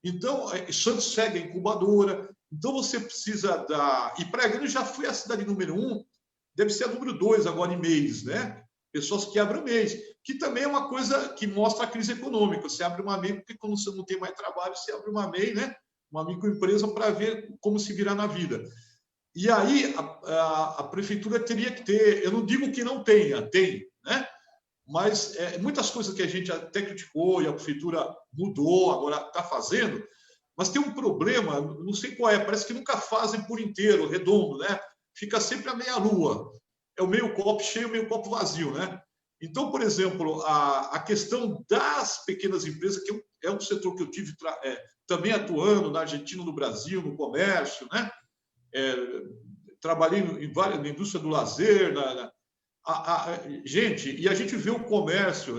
Então, Santos segue a incubadora. Então, você precisa dar... E Praia Grande já foi a cidade número 1, deve ser a número 2 agora em MEIs, né? Pessoas que abrem MEIs, que também é uma coisa que mostra a crise econômica. Você abre uma MEI, porque quando você não tem mais trabalho, você abre uma MEI, né? Uma microempresa para ver como se virar na vida. E aí, a prefeitura teria que ter... Eu não digo que não tenha, tem, né? Mas muitas coisas que a gente até criticou e a prefeitura mudou, agora está fazendo, mas tem um problema, não sei qual é, parece que nunca fazem por inteiro, redondo, né? Fica sempre a meia-lua. É o meio copo cheio, meio copo vazio, né? Então, por exemplo, a questão das pequenas empresas, que é um setor que eu tive também atuando na Argentina, no Brasil, no comércio, né? Trabalhei na indústria do lazer, gente, e a gente vê o comércio.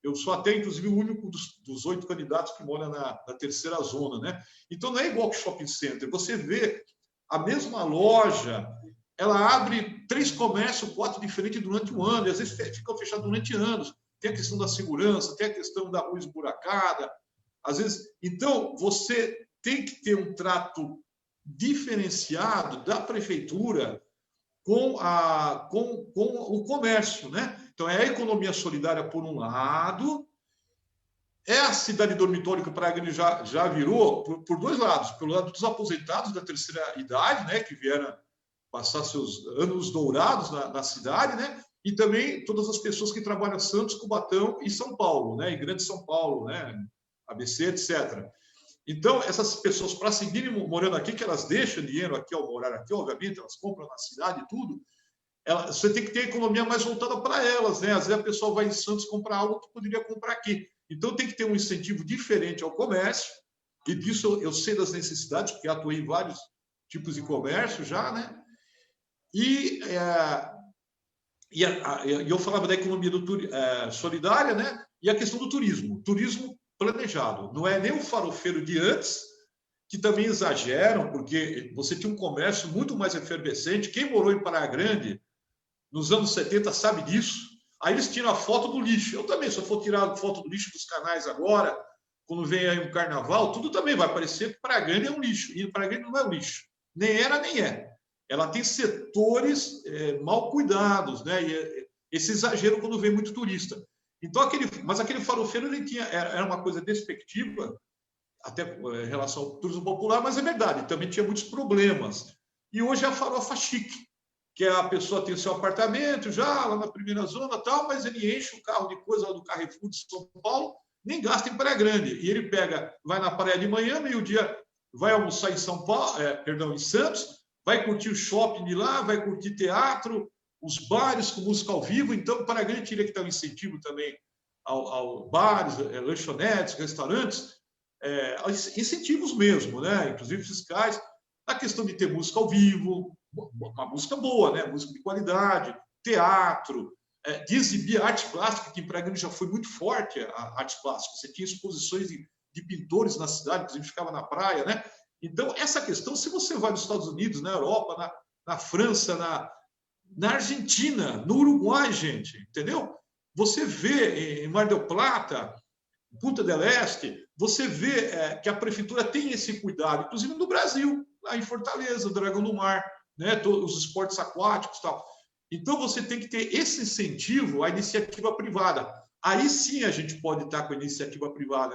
Eu sou até, inclusive, o único dos 8 candidatos que mora na terceira zona, né? Então, não é igual que shopping center. Você vê a mesma loja, ela abre 3 comércios, 4 diferentes durante um ano, e às vezes ficam fechados durante anos. Tem a questão da segurança, tem a questão da rua esburacada, às vezes. Então, você tem que ter um trato diferenciado da prefeitura com o comércio, né? Então, é a economia solidária, por um lado, é a cidade dormitório que o Praia Grande já virou por 2 lados. Pelo lado dos aposentados da terceira idade, né? Que vieram passar seus anos dourados na cidade, né? E também todas as pessoas que trabalham em Santos, Cubatão e São Paulo, né? Em Grande São Paulo, né? ABC, etc. Então, essas pessoas, para seguirem morando aqui, que elas deixam dinheiro aqui ao morar aqui, obviamente, elas compram na cidade e tudo, você tem que ter a economia mais voltada para elas, né? Às vezes a pessoa vai em Santos comprar algo que poderia comprar aqui. Então, tem que ter um incentivo diferente ao comércio, e disso eu sei das necessidades, porque atuei em vários tipos de comércio já, né? E eu falava da economia solidária, né? E a questão do turismo. Turismo planejado. Não é nem o farofeiro de antes, que também exageram, porque você tinha um comércio muito mais efervescente. Quem morou em Praia Grande nos anos 70 sabe disso. Aí eles tiram a foto do lixo. Eu também, se eu for tirar a foto do lixo dos canais agora, quando vem aí um carnaval, tudo também vai parecer que Praia Grande é um lixo. E Praia Grande não é um lixo. Nem era, nem é. Ela tem setores mal cuidados, né? E esse exagero quando vem muito turista. Então, aquele farofeiro era uma coisa despectiva, até em relação ao turismo popular, mas é verdade, também tinha muitos problemas. E hoje é a farofa chique, que a pessoa tem o seu apartamento já lá na primeira zona, tal, mas ele enche o carro de coisa lá do Carrefour de São Paulo, nem gasta em Praia Grande. E ele vai na praia de manhã, meio-dia, vai almoçar em São Paulo, em Santos, vai curtir o shopping de lá, vai curtir teatro, os bares com música ao vivo. Então, Praia Grande teria que dar um incentivo também ao bares, lanchonetes, restaurantes, incentivos mesmo, né? Inclusive fiscais, a questão de ter música ao vivo, uma música boa, né? Música de qualidade, teatro, de exibir arte plástica, que em Praia Grande já foi muito forte a arte plástica. Você tinha exposições de pintores na cidade, inclusive ficava na praia, né? Então, essa questão, se você vai nos Estados Unidos, na Europa, na França, na Argentina, no Uruguai, gente, entendeu? Você vê em Mar del Plata, Punta del Este, você vê que a prefeitura tem esse cuidado, inclusive no Brasil, lá em Fortaleza, Dragão do Mar, né? Todos os esportes aquáticos e tal. Então, você tem que ter esse incentivo à iniciativa privada. aí sim a gente pode estar com a iniciativa privada.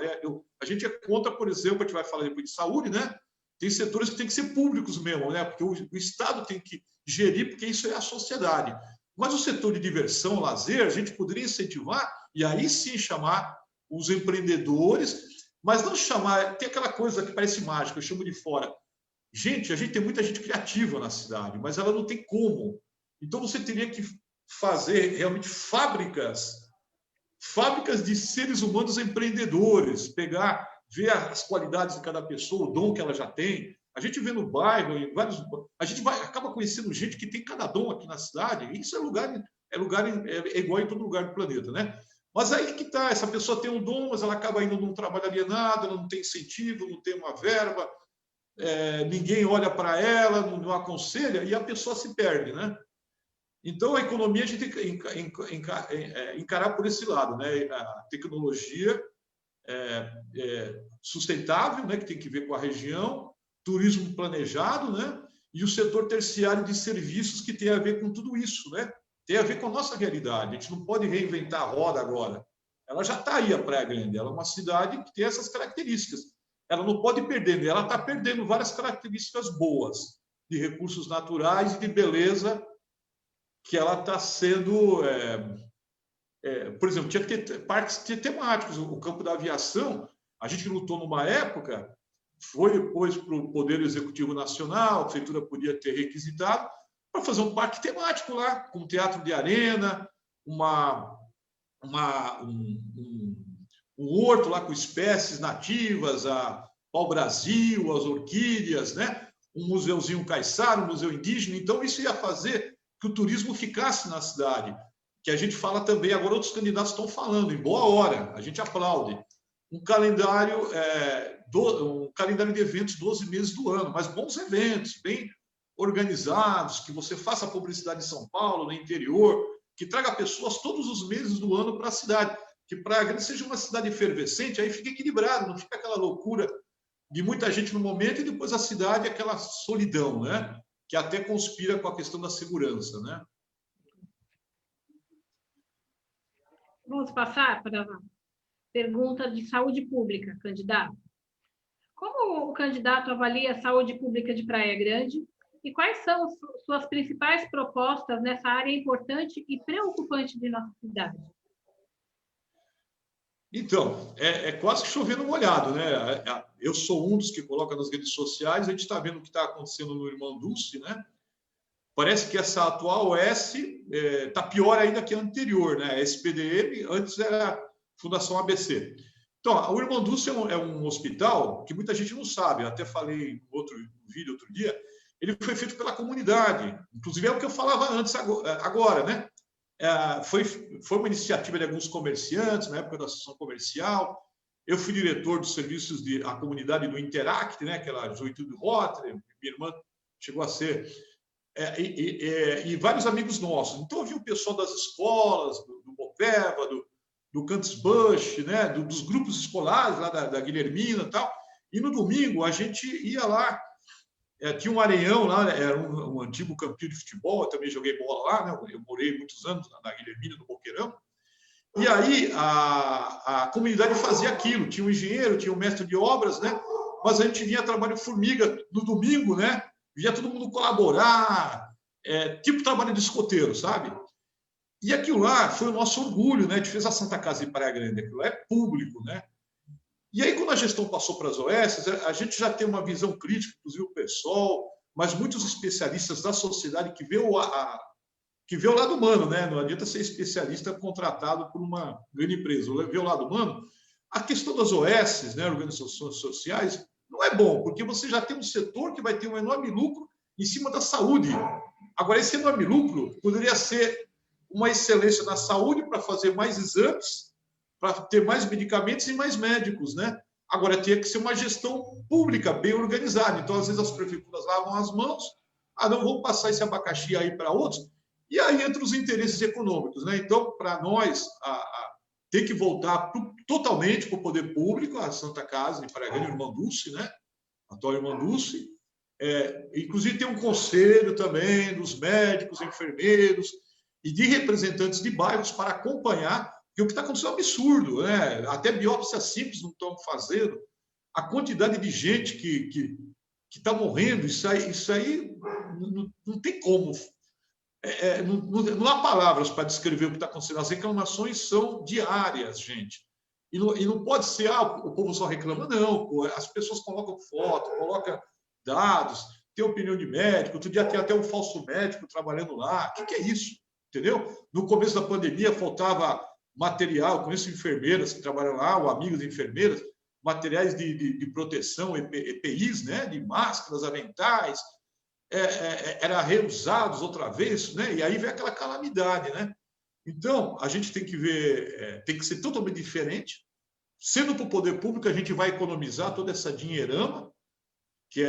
A gente é contra, por exemplo, a gente vai falar depois de saúde, né? Tem setores que têm que ser públicos mesmo, né? Porque o Estado tem que gerir, porque isso é a sociedade. Mas o setor de diversão, lazer, a gente poderia incentivar e aí sim chamar os empreendedores, mas não chamar... Tem aquela coisa que parece mágica, eu chamo de fora. Gente, a gente tem muita gente criativa na cidade, mas ela não tem como. Então, você teria que fazer realmente fábricas de seres humanos empreendedores, ver as qualidades de cada pessoa, o dom que ela já tem. A gente vê no bairro, a gente acaba conhecendo gente que tem cada dom aqui na cidade, e isso é igual em todo lugar do planeta, né? Mas aí que está, essa pessoa tem um dom, mas ela acaba indo num trabalho alienado, ela não tem incentivo, não tem uma verba, ninguém olha para ela, não aconselha, e a pessoa se perde, né? Então, a economia a gente tem que encarar por esse lado, né? A tecnologia sustentável, né? Que tem que ver com a região, turismo planejado, né? E o setor terciário de serviços que tem a ver com tudo isso, né? Tem a ver com a nossa realidade. A gente não pode reinventar a roda agora. Ela já está aí, a Praia Grande. Ela é uma cidade que tem essas características. Ela não pode perder, ela está perdendo várias características boas de recursos naturais e de beleza que ela está sendo... por exemplo, tinha que ter parques temáticos. O campo da aviação, a gente lutou numa época, foi depois para o Poder Executivo Nacional, a Prefeitura podia ter requisitado, para fazer um parque temático lá, com teatro de arena, um horto lá com espécies nativas, a pau-brasil, as orquídeas, né? Um museuzinho caiçara, um museu indígena. Então, isso ia fazer que o turismo ficasse na cidade, que a gente fala também, agora outros candidatos estão falando, em boa hora, a gente aplaude. Um calendário de eventos 12 meses do ano, mas bons eventos, bem organizados, que você faça publicidade em São Paulo, no interior, que traga pessoas todos os meses do ano para a cidade, que Praia Grande seja uma cidade efervescente, aí fica equilibrado, não fica aquela loucura de muita gente no momento e depois a cidade aquela solidão, né? Que até conspira com a questão da segurança, né? Vamos passar para a pergunta de saúde pública, candidato. Como o candidato avalia a saúde pública de Praia Grande e quais são suas principais propostas nessa área importante e preocupante de nossa cidade? Então, é quase que chovendo molhado, né? Eu sou um dos que coloca nas redes sociais, a gente está vendo o que está acontecendo no Irmanduce, né? Parece que essa atual OS está pior ainda que a anterior, né? A SPDM, antes era a Fundação ABC. Então, o Irmanduce é um hospital que muita gente não sabe, eu até falei em outro vídeo outro dia, ele foi feito pela comunidade, inclusive é o que eu falava antes agora, né? Foi uma iniciativa de alguns comerciantes, na época da Associação Comercial. Eu fui diretor dos serviços da comunidade do Interact, né? Aquela Juventude Rotary, minha irmã chegou a ser... e vários amigos nossos. Então, eu vi o pessoal das escolas, do Bopeva, do Cantos Bush, né? Dos grupos escolares lá da Guilhermina e tal. E no domingo, a gente ia lá. Tinha um areião lá, era um antigo campinho de futebol, eu também joguei bola lá, né? Eu morei muitos anos na Guilhermina, no Boqueirão. E aí a comunidade fazia aquilo, tinha um engenheiro, tinha um mestre de obras, né? Mas a gente vinha trabalho formiga no domingo, né? Via todo mundo colaborar, tipo trabalho de escoteiro, sabe? E aquilo lá foi o nosso orgulho, né? A gente fez a Santa Casa de Praia Grande, aquilo lá é público, né? E aí, quando a gestão passou para as OS, a gente já tem uma visão crítica, inclusive o PSOL, mas muitos especialistas da sociedade que vê o lado humano, né? Não adianta ser especialista contratado por uma grande empresa, vê o lado humano. A questão das OS, né, organizações sociais, não é bom, porque você já tem um setor que vai ter um enorme lucro em cima da saúde. Agora, esse enorme lucro poderia ser uma excelência na saúde para fazer mais exames, para ter mais medicamentos e mais médicos, né? Agora, tinha que ser uma gestão pública, bem organizada. Então, às vezes, as prefeituras lavam as mãos, não vamos passar esse abacaxi aí para outros, e aí entra os interesses econômicos, né? Então, para nós, tem que voltar totalmente para o poder público, a Santa Casa de Praia Grande, Irmanduce, né? Atual Irmanduce. Inclusive, tem um conselho também dos médicos, enfermeiros e de representantes de bairros para acompanhar, Porque o que está acontecendo é um absurdo, né? Até biópsia simples não estão fazendo. A quantidade de gente que está morrendo, isso aí não tem como. Não há palavras para descrever o que está acontecendo. As reclamações são diárias, gente. E não pode ser, o povo só reclama, não. As pessoas colocam foto, colocam dados, tem opinião de médico. Outro dia tem até um falso médico trabalhando lá. O que é isso? Entendeu? No começo da pandemia faltava material, conheço enfermeiras que trabalham lá, ou amigos de enfermeiras, materiais de proteção, EPIs, né? De máscaras, aventais, era reusados outra vez, né? E aí vem aquela calamidade, né? Então, a gente tem que ver, tem que ser totalmente diferente. Sendo para o poder público, a gente vai economizar toda essa dinheirama, que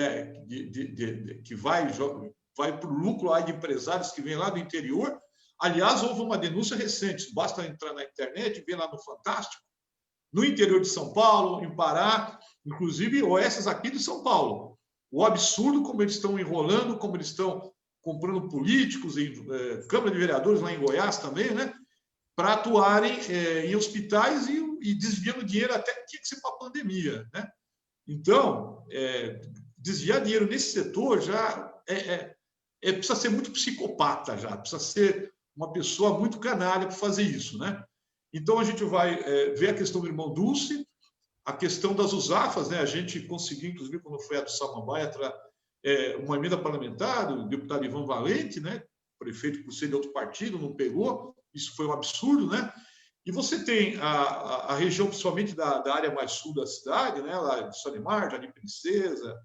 vai para o lucro lá de empresários que vêm lá do interior. Aliás, houve uma denúncia recente, basta entrar na internet, ver lá no Fantástico, no interior de São Paulo, em Pará, inclusive oestes aqui de São Paulo. O absurdo como eles estão enrolando, como eles estão comprando políticos, Câmara de Vereadores lá em Goiás também, né? Para atuarem em hospitais e desviando dinheiro até que tinha que ser para a pandemia, né? Então, desviar dinheiro nesse setor já precisa ser muito psicopata, já precisa ser uma pessoa muito canalha para fazer isso, né? Então, a gente vai ver a questão do irmão Dulce, a questão das USAFAs, né? A gente conseguiu, inclusive, quando foi a do Samambaia, uma emenda parlamentar do deputado Ivan Valente, né? Prefeito por ser de outro partido, não pegou. Isso foi um absurdo, né? E você tem a região, principalmente da área mais sul da cidade, né? Lá de Solimar, Jardim Princesa,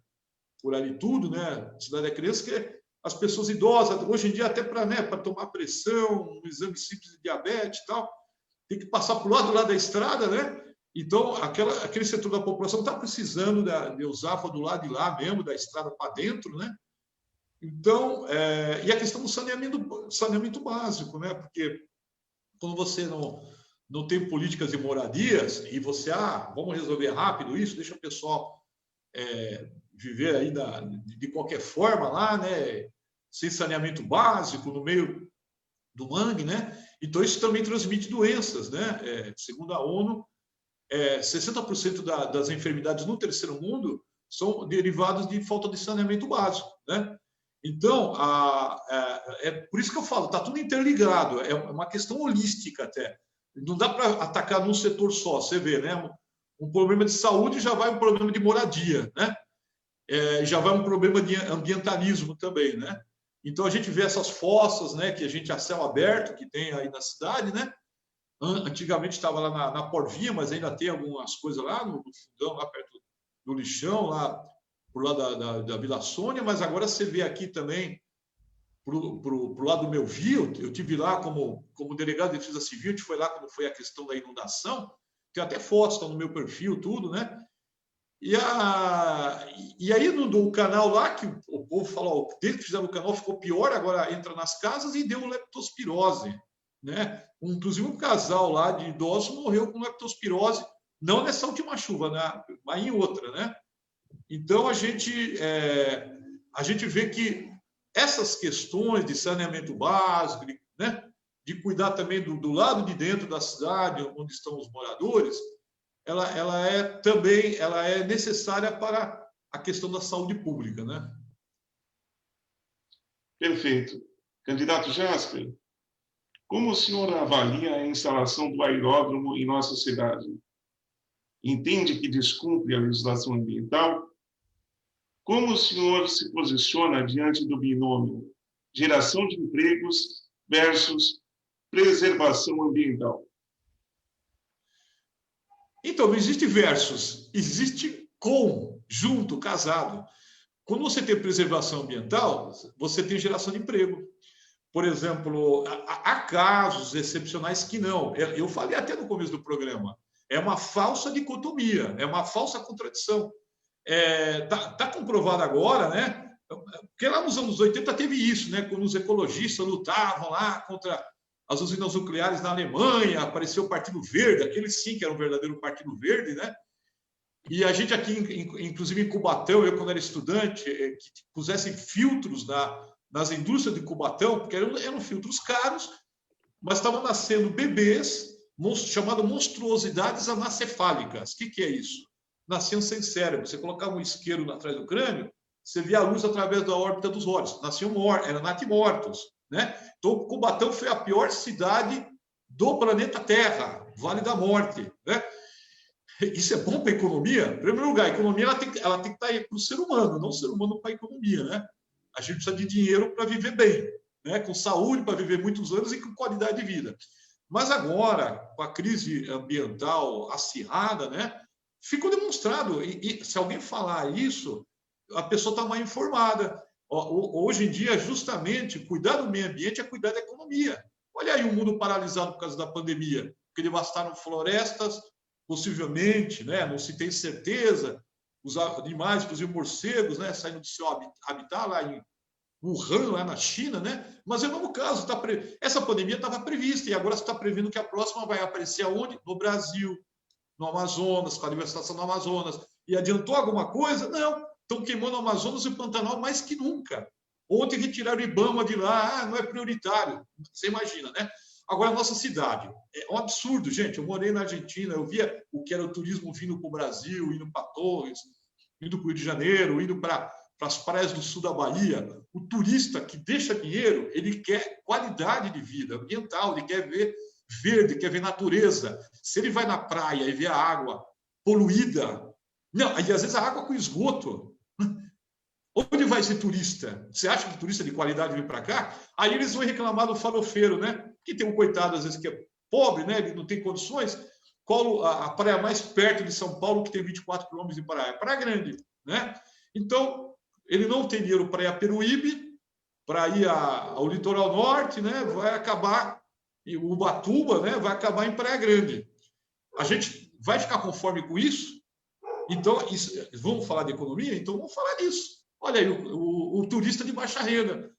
por ali tudo, né? Cidade da Criança, que as pessoas idosas, hoje em dia, até para tomar pressão, um exame simples de diabetes e tal, tem que passar para o lado lá da estrada, né? Então, aquele setor da população está precisando de USAFA do lado de lá mesmo, da estrada para dentro, né? Então, e a questão do saneamento básico, né? Porque quando você não tem políticas de moradias e você, vamos resolver rápido isso, deixa o pessoal viver aí de qualquer forma lá, né? Sem saneamento básico, no meio do mangue, né? Então, isso também transmite doenças, né? Segundo a ONU, 60% das enfermidades no terceiro mundo são derivadas de falta de saneamento básico, né? Então, é por isso que eu falo, está tudo interligado, é uma questão holística até. Não dá para atacar num setor só, você vê, né? Um problema de saúde já vai um problema de moradia, né? Já vai um problema de ambientalismo também, né? Então, a gente vê essas fossas, né, que a gente a céu aberto, que tem aí na cidade, né? Antigamente estava lá na Porvinha, mas ainda tem algumas coisas lá no fundão, lá perto do lixão, lá por lá da Vila Sônia, mas agora você vê aqui também, pro lado do meu Rio, eu tive lá como delegado de defesa civil, a gente foi lá quando foi a questão da inundação, tem até fotos, estão no meu perfil, tudo, né? E aí no canal lá, que o povo falou, desde que fizeram o canal ficou pior, agora entra nas casas e deu leptospirose, né? Inclusive um casal lá de idosos morreu com leptospirose, não nessa última chuva, né? Mas em outra, né? Então a gente vê que essas questões de saneamento básico, né? De cuidar também do lado de dentro da cidade, onde estão os moradores, ela é necessária para a questão da saúde pública, né? Perfeito. Candidato Jasper, como o senhor avalia a instalação do aeródromo em nossa cidade? Entende que descumpre a legislação ambiental? Como o senhor se posiciona diante do binômio geração de empregos versus preservação ambiental? Então, não existe versus, existe com, junto, casado. Quando você tem preservação ambiental, você tem geração de emprego. Por exemplo, há casos excepcionais que não. Eu falei até no começo do programa. É uma falsa dicotomia, é uma falsa contradição. Tá comprovado agora, né? Porque lá nos anos 80 teve isso, né? Quando os ecologistas lutavam lá contra as usinas nucleares na Alemanha, apareceu o Partido Verde, aquele sim que era um verdadeiro Partido Verde, né? E a gente aqui, inclusive em Cubatão, eu quando era estudante, que pusessem filtros nas indústrias de Cubatão, porque eram filtros caros, mas estavam nascendo bebês chamado monstruosidades anacefálicas. O que é isso? Nasciam sem cérebro. Você colocava um isqueiro atrás do crânio, você via a luz através da órbita dos olhos. Nasciam mortos, eram natimortos. Né? Então, Cubatão foi a pior cidade do planeta Terra, Vale da Morte. Né? Isso é bom para a economia? Em primeiro lugar, a economia ela tem que estar para o ser humano, não o ser humano para a economia. Né? A gente precisa de dinheiro para viver bem, né? Com saúde para viver muitos anos e com qualidade de vida. Mas agora, com a crise ambiental acirrada, né, ficou demonstrado. E se alguém falar isso, a pessoa está mal informada. Hoje em dia, justamente, cuidar do meio ambiente é cuidar da economia. Olha aí o mundo paralisado por causa da pandemia, porque devastaram florestas, possivelmente, né, não se tem certeza, os animais, inclusive morcegos, né, saindo do seu habitat lá em Wuhan, lá na China, né? Mas é o mesmo caso. Essa pandemia estava prevista e agora você está prevendo que a próxima vai aparecer aonde? No Brasil, no Amazonas, com a devastação do Amazonas. E adiantou alguma coisa? Não. Estão queimando o Amazonas e o Pantanal mais que nunca. Ontem retiraram o Ibama de lá, não é prioritário. Você imagina, né? Agora, a nossa cidade. É um absurdo, gente. Eu morei na Argentina, eu via o que era o turismo vindo para o Brasil, indo para Torres, indo para o Rio de Janeiro, indo para as praias do sul da Bahia. O turista que deixa dinheiro, ele quer qualidade de vida ambiental, ele quer ver verde, quer ver natureza. Se ele vai na praia e vê a água poluída, não, aí às vezes a água com esgoto. Onde vai esse turista? Você acha que turista de qualidade vem para cá? Aí eles vão reclamar do farofeiro, né? Que tem um coitado, às vezes, que é pobre, né? Ele não tem condições. Qual a praia mais perto de São Paulo, que tem 24 quilômetros de praia? Praia Grande, né? Então, ele não tem dinheiro para ir a Peruíbe, para ir ao litoral norte, né? Vai acabar em Ubatuba, né? Vai acabar em Praia Grande. A gente vai ficar conforme com isso? Então, vamos falar de economia? Então, vamos falar disso. Olha aí, o turista de baixa renda,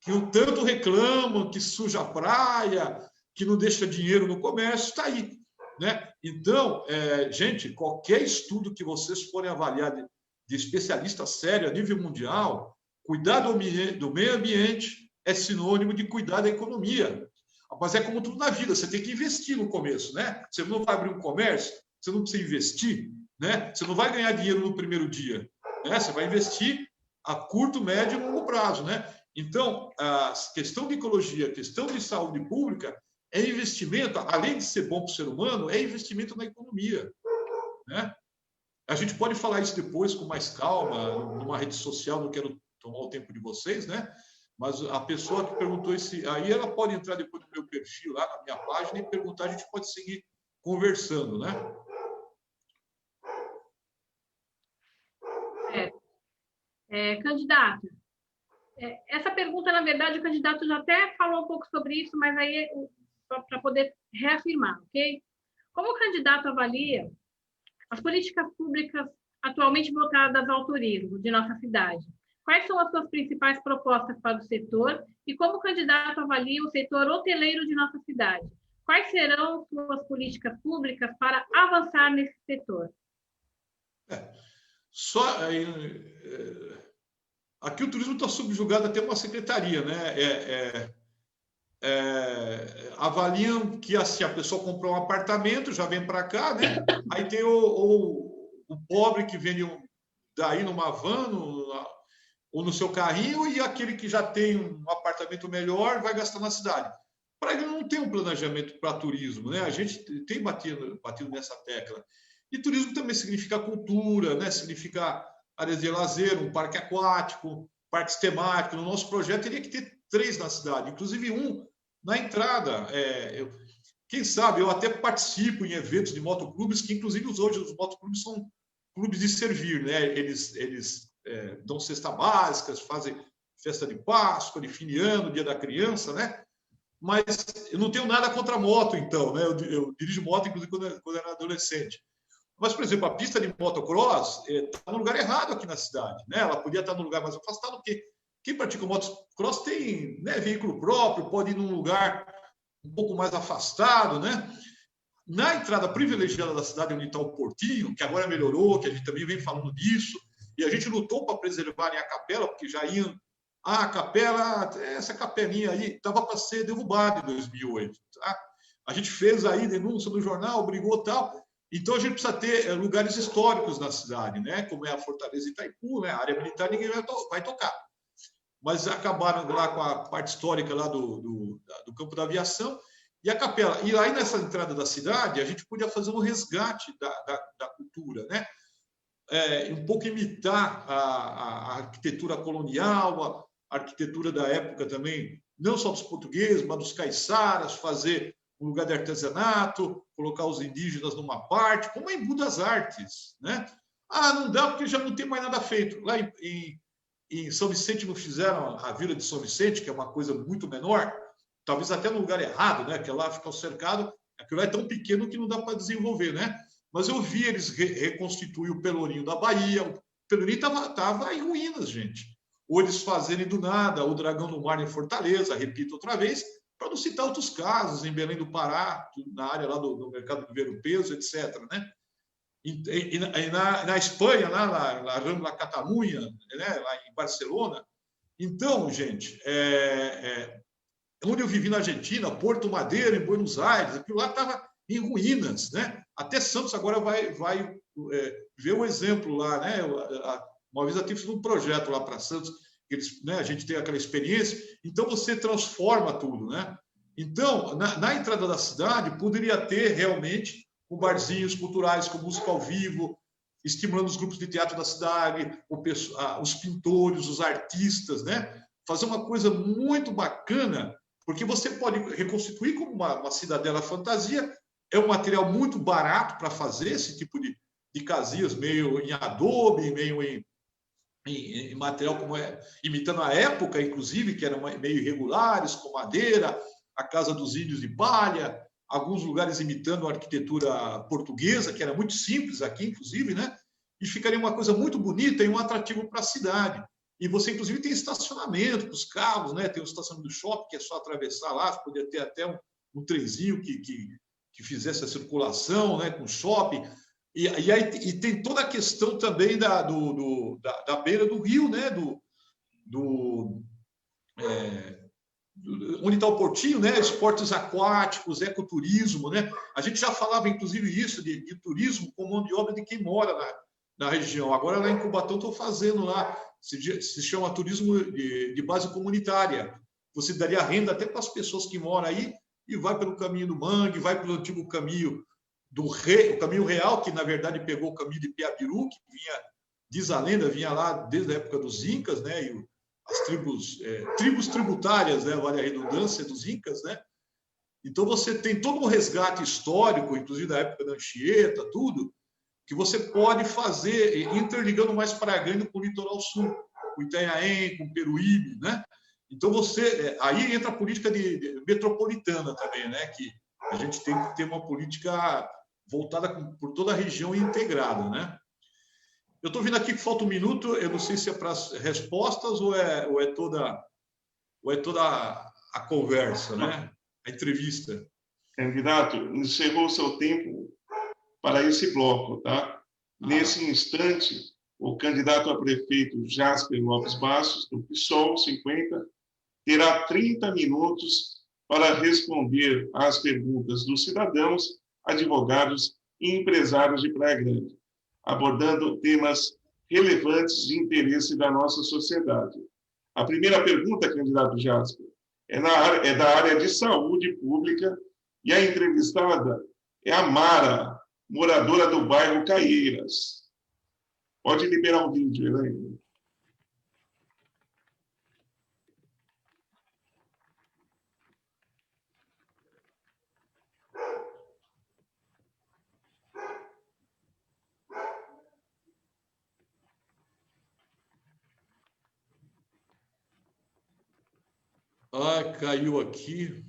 que o tanto reclama, que suja a praia, que não deixa dinheiro no comércio, está aí. Né? Então, gente, qualquer estudo que vocês forem avaliar de especialista sério a nível mundial, cuidar do meio ambiente é sinônimo de cuidar da economia. Mas é como tudo na vida, você tem que investir no começo, né? Você não vai abrir um comércio, você não precisa investir, né? Você não vai ganhar dinheiro no primeiro dia, né? Você vai investir a curto, médio e longo prazo, né? Então, a questão de ecologia, a questão de saúde pública é investimento, além de ser bom para o ser humano, é investimento na economia, né? A gente pode falar isso depois com mais calma, numa rede social, não quero tomar o tempo de vocês, né? Mas a pessoa que perguntou aí, ela pode entrar depois no meu perfil, lá na minha página, e perguntar, a gente pode seguir conversando, né? Candidato, essa pergunta, na verdade, o candidato já até falou um pouco sobre isso, mas aí para poder reafirmar, ok? Como o candidato avalia as políticas públicas atualmente voltadas ao turismo de nossa cidade? Quais são as suas principais propostas para o setor e como o candidato avalia o setor hoteleiro de nossa cidade? Quais serão suas políticas públicas para avançar nesse setor? Aqui o turismo está subjugado até uma secretaria, né? Avaliam que assim, a pessoa comprou um apartamento, já vem para cá, né? Aí tem o pobre que vem daí numa van ou no seu carrinho, e aquele que já tem um apartamento melhor vai gastar na cidade. Para ele não tem um planejamento para turismo, né? A gente tem batido nessa tecla. E turismo também significa cultura, né? Significa áreas de lazer, um parque aquático, parques temáticos. No nosso projeto teria que ter 3 na cidade, inclusive um na entrada. Quem sabe, eu até participo em eventos de motoclubes, que inclusive hoje os motoclubes são clubes de servir, né? Eles dão cesta básicas, fazem festa de Páscoa, de fim de ano, dia da criança, né? Mas eu não tenho nada contra a moto, então, né? Eu dirijo moto, inclusive, quando era adolescente. Mas, por exemplo, a pista de motocross está no lugar errado aqui na cidade, né? Ela podia estar no lugar mais afastado, porque quem pratica motocross tem, né, veículo próprio, pode ir num lugar um pouco mais afastado, né? Na entrada privilegiada da cidade, onde está o Portinho, que agora melhorou, que a gente também vem falando disso, e a gente lutou para preservarem a capela, porque já iam... a capela, essa capelinha aí, estava para ser derrubada em 2008, tá? A gente fez aí denúncia no jornal, brigou tal. Então, a gente precisa ter lugares históricos na cidade, né? Como é a Fortaleza Itaipu, né? A área militar ninguém vai tocar. Mas acabaram lá com a parte histórica lá do campo da aviação e a capela. E aí, nessa entrada da cidade, a gente podia fazer um resgate da cultura, né? Um pouco imitar a arquitetura colonial, a arquitetura da época também, não só dos portugueses, mas dos caiçaras, fazer um lugar de artesanato, colocar os indígenas numa parte, como é em Embu das Artes, né? Ah, não dá porque já não tem mais nada feito. Lá em São Vicente não fizeram a Vila de São Vicente, que é uma coisa muito menor, talvez até no lugar errado, né? Que lá fica o cercado, aquilo lá é tão pequeno que não dá para desenvolver, né? Mas eu vi eles reconstituir o Pelourinho da Bahia. O Pelourinho estava em ruínas, gente. Ou eles fazerem do nada o Dragão do Mar em Fortaleza, repito outra vez, para não citar outros casos, em Belém do Pará, na área lá do mercado do Ver-o-Peso, etc. Né? E na Espanha, lá na Rambla Catalunha, né? Lá em Barcelona. Então, gente, onde eu vivi na Argentina, Porto Madeira, em Buenos Aires, aquilo lá estava em ruínas, né? Até Santos agora vai ver o exemplo lá, né? Uma vez eu tive um projeto lá para Santos, né? A gente tem aquela experiência, então você transforma tudo, né? Então, na entrada da cidade, poderia ter realmente barzinhos culturais com música ao vivo, estimulando os grupos de teatro da cidade, os pintores, os artistas, né? Fazer uma coisa muito bacana, porque você pode reconstituir como uma cidadela fantasia. É um material muito barato para fazer esse tipo de casinhas, meio em adobe, meio em material como imitando a época, inclusive, que eram meio irregulares, com madeira, a Casa dos Índios de palha, alguns lugares imitando a arquitetura portuguesa, que era muito simples aqui, inclusive, né? E ficaria uma coisa muito bonita e um atrativo para a cidade. E você, inclusive, tem estacionamento para os carros, né? Tem o estacionamento do shopping, que é só atravessar lá, você poderia ter até um trenzinho que fizesse a circulação, né, com o shopping. E tem toda a questão também da beira do rio, né, onde está o portinho, né, esportes aquáticos, ecoturismo, né? A gente já falava, inclusive, isso de turismo com mão de obra de quem mora na região. Agora, lá em Cubatão, estou fazendo lá, se chama turismo de base comunitária. Você daria renda até para as pessoas que moram aí, e vai pelo caminho do Mangue, vai pelo antigo caminho o caminho real, que na verdade pegou o caminho de Piabiru, que vinha, diz a lenda, vinha lá desde a época dos Incas, né? E as tribos tributárias, né? Vale a redundância dos Incas, né? Então você tem todo um resgate histórico, inclusive da época da Anchieta, tudo, que você pode fazer interligando mais Praia Grande com o litoral sul, com Itanhaém, com Peruíbe, né? Então, aí entra a política metropolitana também, né? Que a gente tem que ter uma política voltada por toda a região e integrada, né? Eu estou vendo aqui que falta um minuto, eu não sei se é para as respostas ou é toda a conversa, né? A entrevista. Candidato, encerrou o seu tempo para esse bloco, tá? Nesse instante, o candidato a prefeito Jasper Lopes Bastos, do PSOL 50, terá 30 minutos para responder às perguntas dos cidadãos, advogados e empresários de Praia Grande, abordando temas relevantes de interesse da nossa sociedade. A primeira pergunta, candidato Jasper, é da área de saúde pública e a entrevistada é a Mara, moradora do bairro Caieiras. Pode liberar o vídeo, Elaine. Ah, caiu aqui.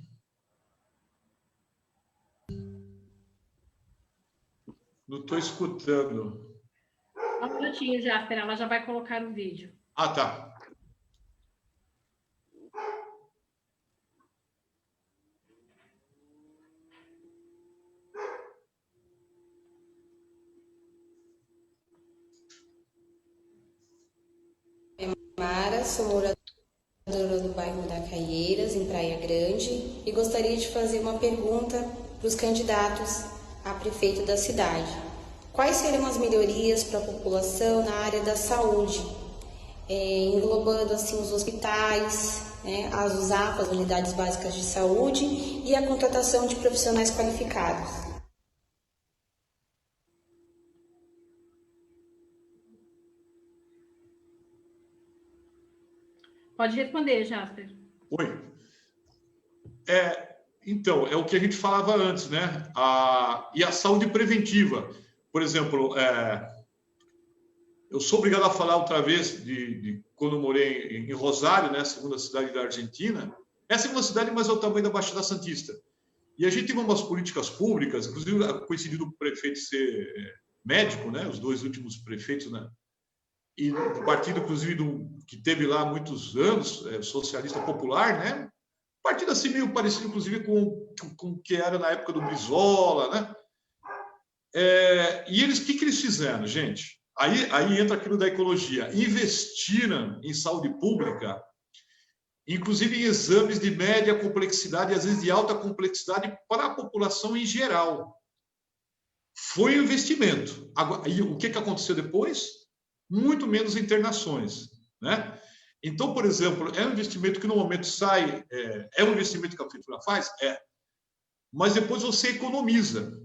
Não estou escutando. Um minutinho já, espera, ela já vai colocar o vídeo. Ah, tá. Mara, sou moradora do bairro da Caieiras, em Praia Grande, e gostaria de fazer uma pergunta para os candidatos a prefeito da cidade. Quais seriam as melhorias para a população na área da saúde, englobando assim os hospitais, as USAF, as Unidades Básicas de Saúde, e a contratação de profissionais qualificados? Pode responder, Jasper. Oi. Então, é o que a gente falava antes, né? E a saúde preventiva. Por exemplo, eu sou obrigado a falar outra vez de quando eu morei em Rosário, né? A segunda cidade da Argentina. É a segunda cidade, mas é o tamanho da Baixada Santista. E a gente teve umas políticas públicas, inclusive coincidiu o prefeito ser médico, né? Os dois últimos prefeitos, né? E do partido, inclusive, que teve lá há muitos anos, socialista popular, né? Partido assim meio parecido, inclusive, com o que era na época do Brizola, né? E eles, o que eles fizeram, gente? Aí entra aquilo da ecologia. Investiram em saúde pública, inclusive em exames de média complexidade, às vezes de alta complexidade, para a população em geral. Foi um investimento. Agora, e o que aconteceu depois? Muito menos internações, né? Então, por exemplo, é um investimento que no momento sai, é um investimento que a prefeitura faz? Mas depois você economiza.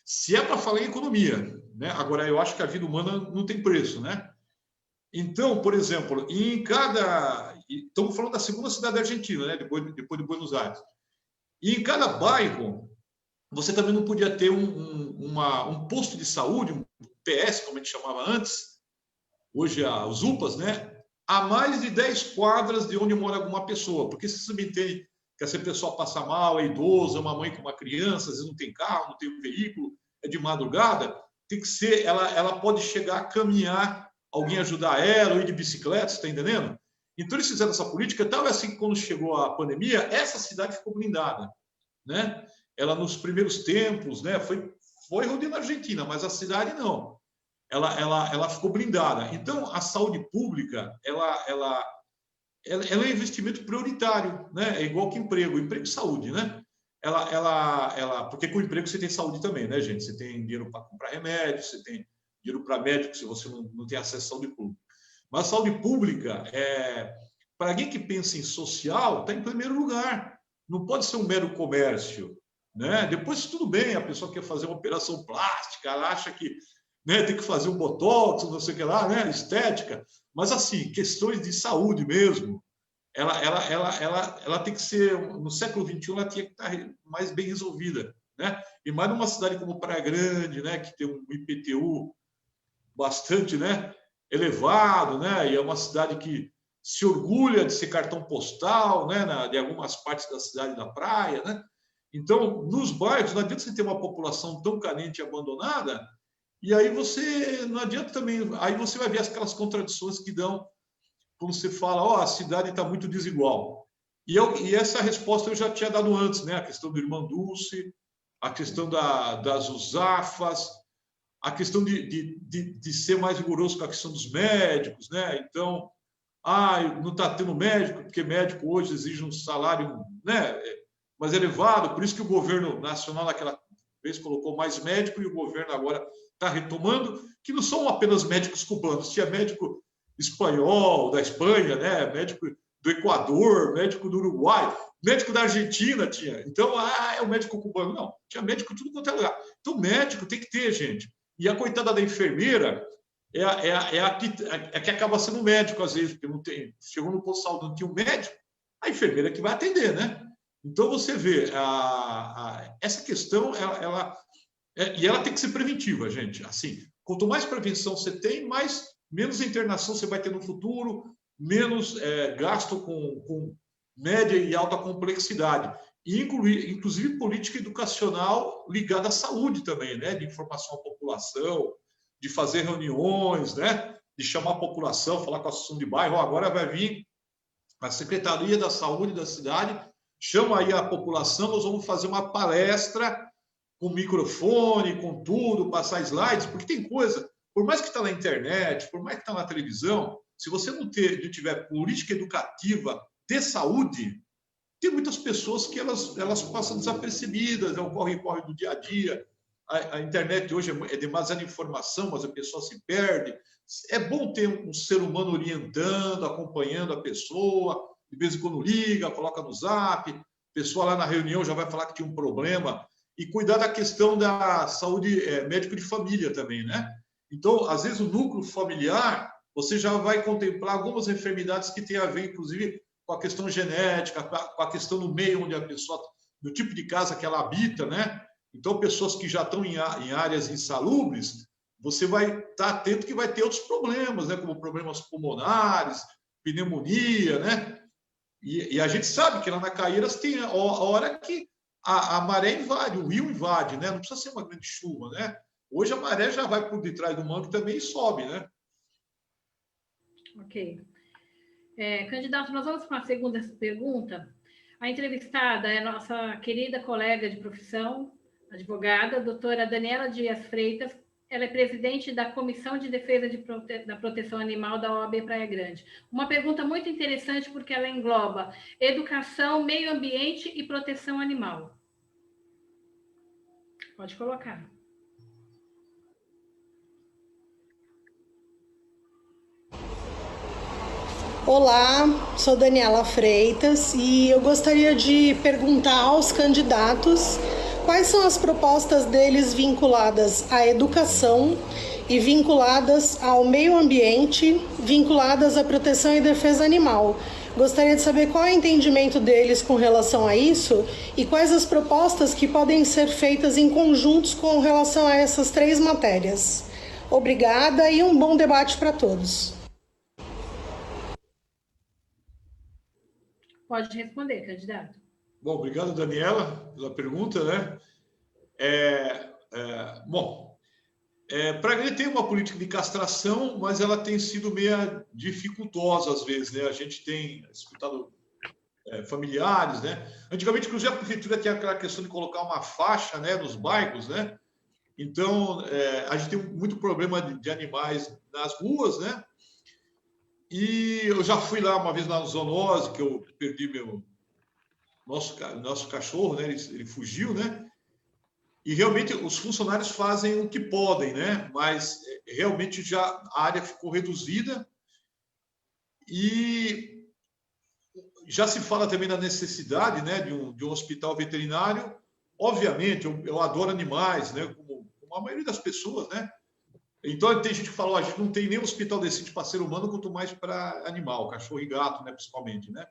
Se é para falar em economia, né? Agora, eu acho que a vida humana não tem preço, né? Então, por exemplo, estamos falando da segunda cidade da Argentina, né? Depois de Buenos Aires. E em cada bairro, você também não podia ter um posto de saúde, um PS, como a gente chamava antes, hoje os UPAs, né? A mais de 10 quadras de onde mora alguma pessoa, porque se você me entende que essa pessoa passa mal, é idosa, é uma mãe com uma criança, às vezes não tem carro, não tem um veículo, é de madrugada, tem que ser, ela pode chegar a caminhar, alguém ajudar ela, ou ir de bicicleta, você está entendendo? Então eles fizeram essa política, tal assim que quando chegou a pandemia, essa cidade ficou blindada, né? Ela nos primeiros tempos, né, foi rodando na Argentina, mas a cidade não. Ela ficou blindada. Então, a saúde pública, ela é um investimento prioritário, né? É igual que emprego e saúde, né? Porque com o emprego você tem saúde também, né, gente? Você tem dinheiro para comprar remédio, você tem dinheiro para médico, se você não tem acesso à saúde pública. Mas a saúde pública, para alguém que pensa em social, está em primeiro lugar. Não pode ser um mero comércio, né? Depois, tudo bem, a pessoa quer fazer uma operação plástica, ela acha que, né, tem que fazer um botox, não sei o que lá, né, estética, mas assim, questões de saúde mesmo, ela tem que ser, no século XXI, ela tinha que estar mais bem resolvida, né? E mais numa cidade como Praia Grande, né, que tem um IPTU bastante, né, elevado, né, e é uma cidade que se orgulha de ser cartão postal, né, de algumas partes da cidade da praia, né? Então, nos bairros, não adianta você ter uma população tão carente e abandonada. E aí não adianta também, aí você vai ver aquelas contradições que dão, quando você fala, a cidade está muito desigual. E essa resposta eu já tinha dado antes, né? A questão do Irmã Dulce, a questão das USAFAs, a questão de ser mais rigoroso com a questão dos médicos, né? Então, não está tendo médico, porque médico hoje exige um salário, né, mais elevado, por isso que o governo nacional naquela vez colocou mais médico e o governo agora está retomando, que não são apenas médicos cubanos, tinha médico espanhol, da Espanha, né? Médico do Equador, médico do Uruguai, médico da Argentina tinha. Então, é o médico cubano. Não, tinha médico em tudo quanto é lugar. Então, médico tem que ter, gente. E a coitada da enfermeira é a que acaba sendo médico, às vezes, porque não tem, chegou no posto de saúde, não tinha um médico, a enfermeira que vai atender, né? Então, você vê, essa questão, e ela tem que ser preventiva, gente. Assim, quanto mais prevenção você tem, menos internação você vai ter no futuro, menos gasto com média e alta complexidade. E inclusive política educacional ligada à saúde também, né? De informação à população, de fazer reuniões, né? De chamar a população, falar com a associação de bairro. Agora vai vir a Secretaria da Saúde da cidade, chama aí a população, nós vamos fazer uma palestra com microfone, com tudo, passar slides, porque tem coisa, por mais que está na internet, por mais que está na televisão, se você não tiver política educativa de saúde, tem muitas pessoas que elas passam desapercebidas, é o corre-corre do dia a dia. A internet hoje é demasiada informação, mas a pessoa se perde. É bom ter um ser humano orientando, acompanhando a pessoa, de vez em quando liga, coloca no zap, a pessoa lá na reunião já vai falar que tinha um problema, e cuidar da questão da saúde médico de família também, né? Então, às vezes, o núcleo familiar, você já vai contemplar algumas enfermidades que têm a ver, inclusive, com a questão genética, com a questão do meio onde a pessoa, do tipo de casa que ela habita, né? Então, pessoas que já estão em áreas insalubres, você vai estar atento que vai ter outros problemas, né? Como problemas pulmonares, pneumonia, né? E a gente sabe que lá na Caieiras tem a hora que a maré invade, o rio invade, né? Não precisa ser uma grande chuva, né? Hoje a maré já vai por detrás do mangue também e sobe, né? Ok. Candidato, nós vamos para a segunda pergunta. A entrevistada é nossa querida colega de profissão, advogada, doutora Daniela Dias Freitas. Ela é presidente da Comissão de Defesa da Proteção Animal da OAB Praia Grande. Uma pergunta muito interessante, porque ela engloba educação, meio ambiente e proteção animal. Pode colocar. Olá, sou Daniela Freitas e eu gostaria de perguntar aos candidatos quais são as propostas deles vinculadas à educação e vinculadas ao meio ambiente, vinculadas à proteção e defesa animal. Gostaria de saber qual é o entendimento deles com relação a isso e quais as propostas que podem ser feitas em conjuntos com relação a essas 3 matérias. Obrigada e um bom debate para todos. Pode responder, candidato. Bom, obrigado, Daniela, pela pergunta, né? Praia Grande tem uma política de castração, mas ela tem sido meio dificultosa às vezes, né? A gente tem escutado familiares, né? Antigamente, inclusive, a prefeitura tinha aquela questão de colocar uma faixa, né, nos bairros, né? Então, a gente tem muito problema de animais nas ruas, né? E eu já fui lá uma vez na zoonose, que eu perdi nosso cachorro, né? Ele fugiu, né? E realmente os funcionários fazem o que podem, né? Mas realmente já a área ficou reduzida e já se fala também da necessidade, né, de um hospital veterinário. Obviamente, eu adoro animais, né? Como a maioria das pessoas, né? Então, tem gente que fala, a gente não tem nem hospital decente para ser humano, quanto mais para animal, cachorro e gato, né, principalmente, né?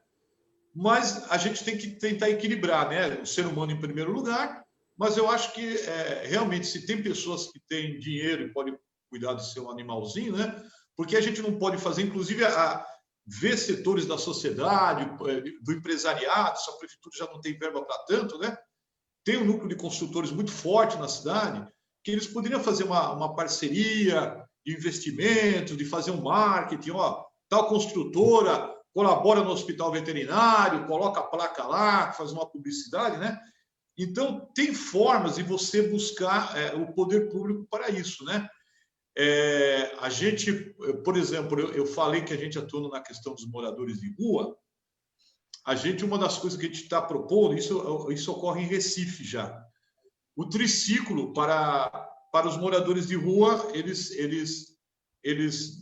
Mas a gente tem que tentar equilibrar, né? O ser humano em primeiro lugar, mas eu acho que, realmente, se tem pessoas que têm dinheiro e podem cuidar do seu animalzinho, né? Porque a gente não pode fazer, inclusive, ver setores da sociedade, do empresariado, se a prefeitura já não tem verba para tanto, né? Tem um núcleo de construtores muito forte na cidade, que eles poderiam fazer uma parceria de investimento, de fazer um marketing, tal construtora colabora no hospital veterinário, coloca a placa lá, faz uma publicidade, né? Então, tem formas de você buscar o poder público para isso, né? A gente, por exemplo, eu falei que a gente atua na questão dos moradores de rua. Uma das coisas que a gente está propondo, isso ocorre em Recife já. O triciclo para os moradores de rua, eles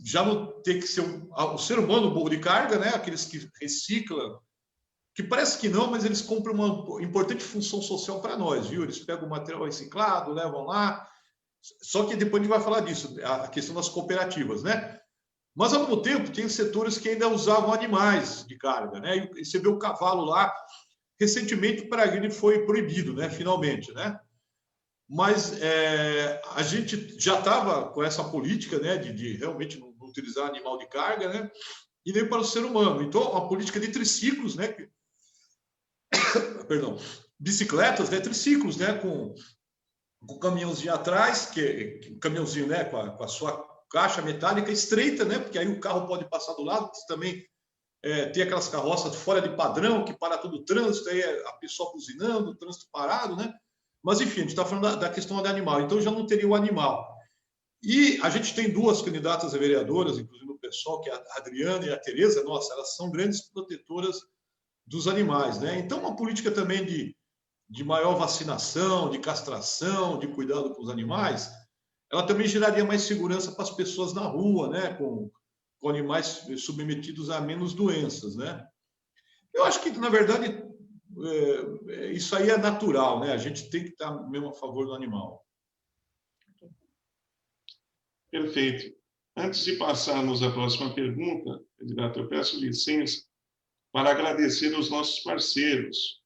já não tem que ser o ser humano burro de carga, né? Aqueles que reciclam, que parece que não, mas eles cumprem uma importante função social para nós, viu? Eles pegam o material reciclado, levam lá. Só que depois a gente vai falar disso, a questão das cooperativas, né? Mas, ao mesmo tempo, tem setores que ainda usavam animais de carga, né? E você vê o cavalo lá. Recentemente, o Praia Grande foi proibido, né? Finalmente, né? Mas a gente já estava com essa política, né, de realmente não utilizar animal de carga, né, e nem para o ser humano. Então, uma política de triciclos, né, bicicletas, né, triciclos, né, com o caminhãozinho atrás, que caminhãozinho, né, com a sua caixa metálica estreita, né, porque aí o carro pode passar do lado, você também tem aquelas carroças fora de padrão, que para todo o trânsito, aí a pessoa buzinando, o trânsito parado, né. Mas, enfim, a gente está falando da questão do animal, então já não teria o animal. E a gente tem 2 candidatas a vereadoras, inclusive o pessoal, que é a Adriana e a Tereza, nossa, elas são grandes protetoras dos animais, né? Então, uma política também de maior vacinação, de castração, de cuidado com os animais, ela também geraria mais segurança para as pessoas na rua, né? Com animais submetidos a menos doenças, né? Eu acho que, na verdade, isso aí é natural, né? A gente tem que estar mesmo a favor do animal. Perfeito. Antes de passarmos à próxima pergunta, candidato, eu peço licença para agradecer aos nossos parceiros,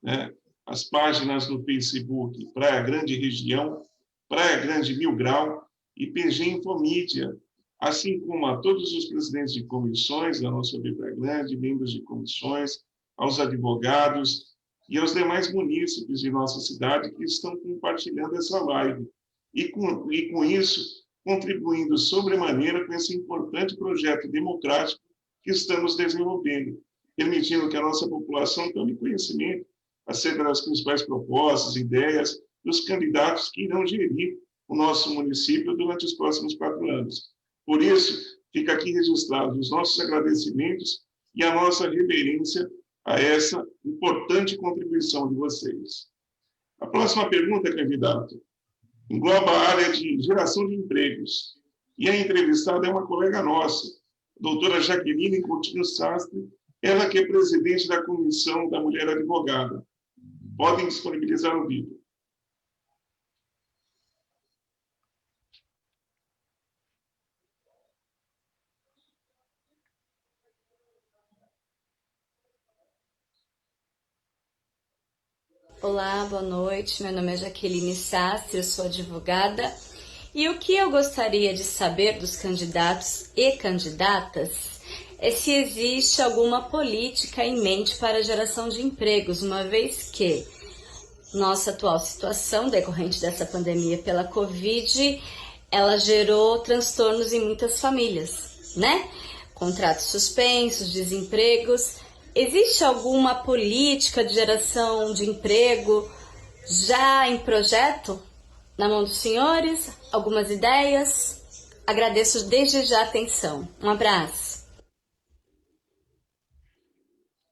né? As páginas no Facebook Praia Grande Região, Praia Grande Mil Grau e PG Infomídia, assim como a todos os presidentes de comissões da nossa Praia Grande, membros de comissões, aos advogados e aos demais munícipes de nossa cidade que estão compartilhando essa live e com isso contribuindo sobremaneira com esse importante projeto democrático que estamos desenvolvendo, permitindo que a nossa população tome conhecimento acerca das principais propostas, ideias dos candidatos que irão gerir o nosso município durante os próximos 4 anos. Por isso, fica aqui registrados os nossos agradecimentos e a nossa reverência a essa importante contribuição de vocês. A próxima pergunta, candidato, engloba a área de geração de empregos. E a entrevistada é uma colega nossa, a doutora Jaqueline Coutinho Sastre, ela que é presidente da Comissão da Mulher Advogada. Podem disponibilizar o vídeo. Olá, boa noite. Meu nome é Jaqueline Sastre, eu sou advogada. E o que eu gostaria de saber dos candidatos e candidatas é se existe alguma política em mente para a geração de empregos, uma vez que nossa atual situação decorrente dessa pandemia pela Covid, ela gerou transtornos em muitas famílias, né? Contratos suspensos, desempregos. Existe alguma política de geração de emprego já em projeto na mão dos senhores? Algumas ideias? Agradeço desde já a atenção. Um abraço.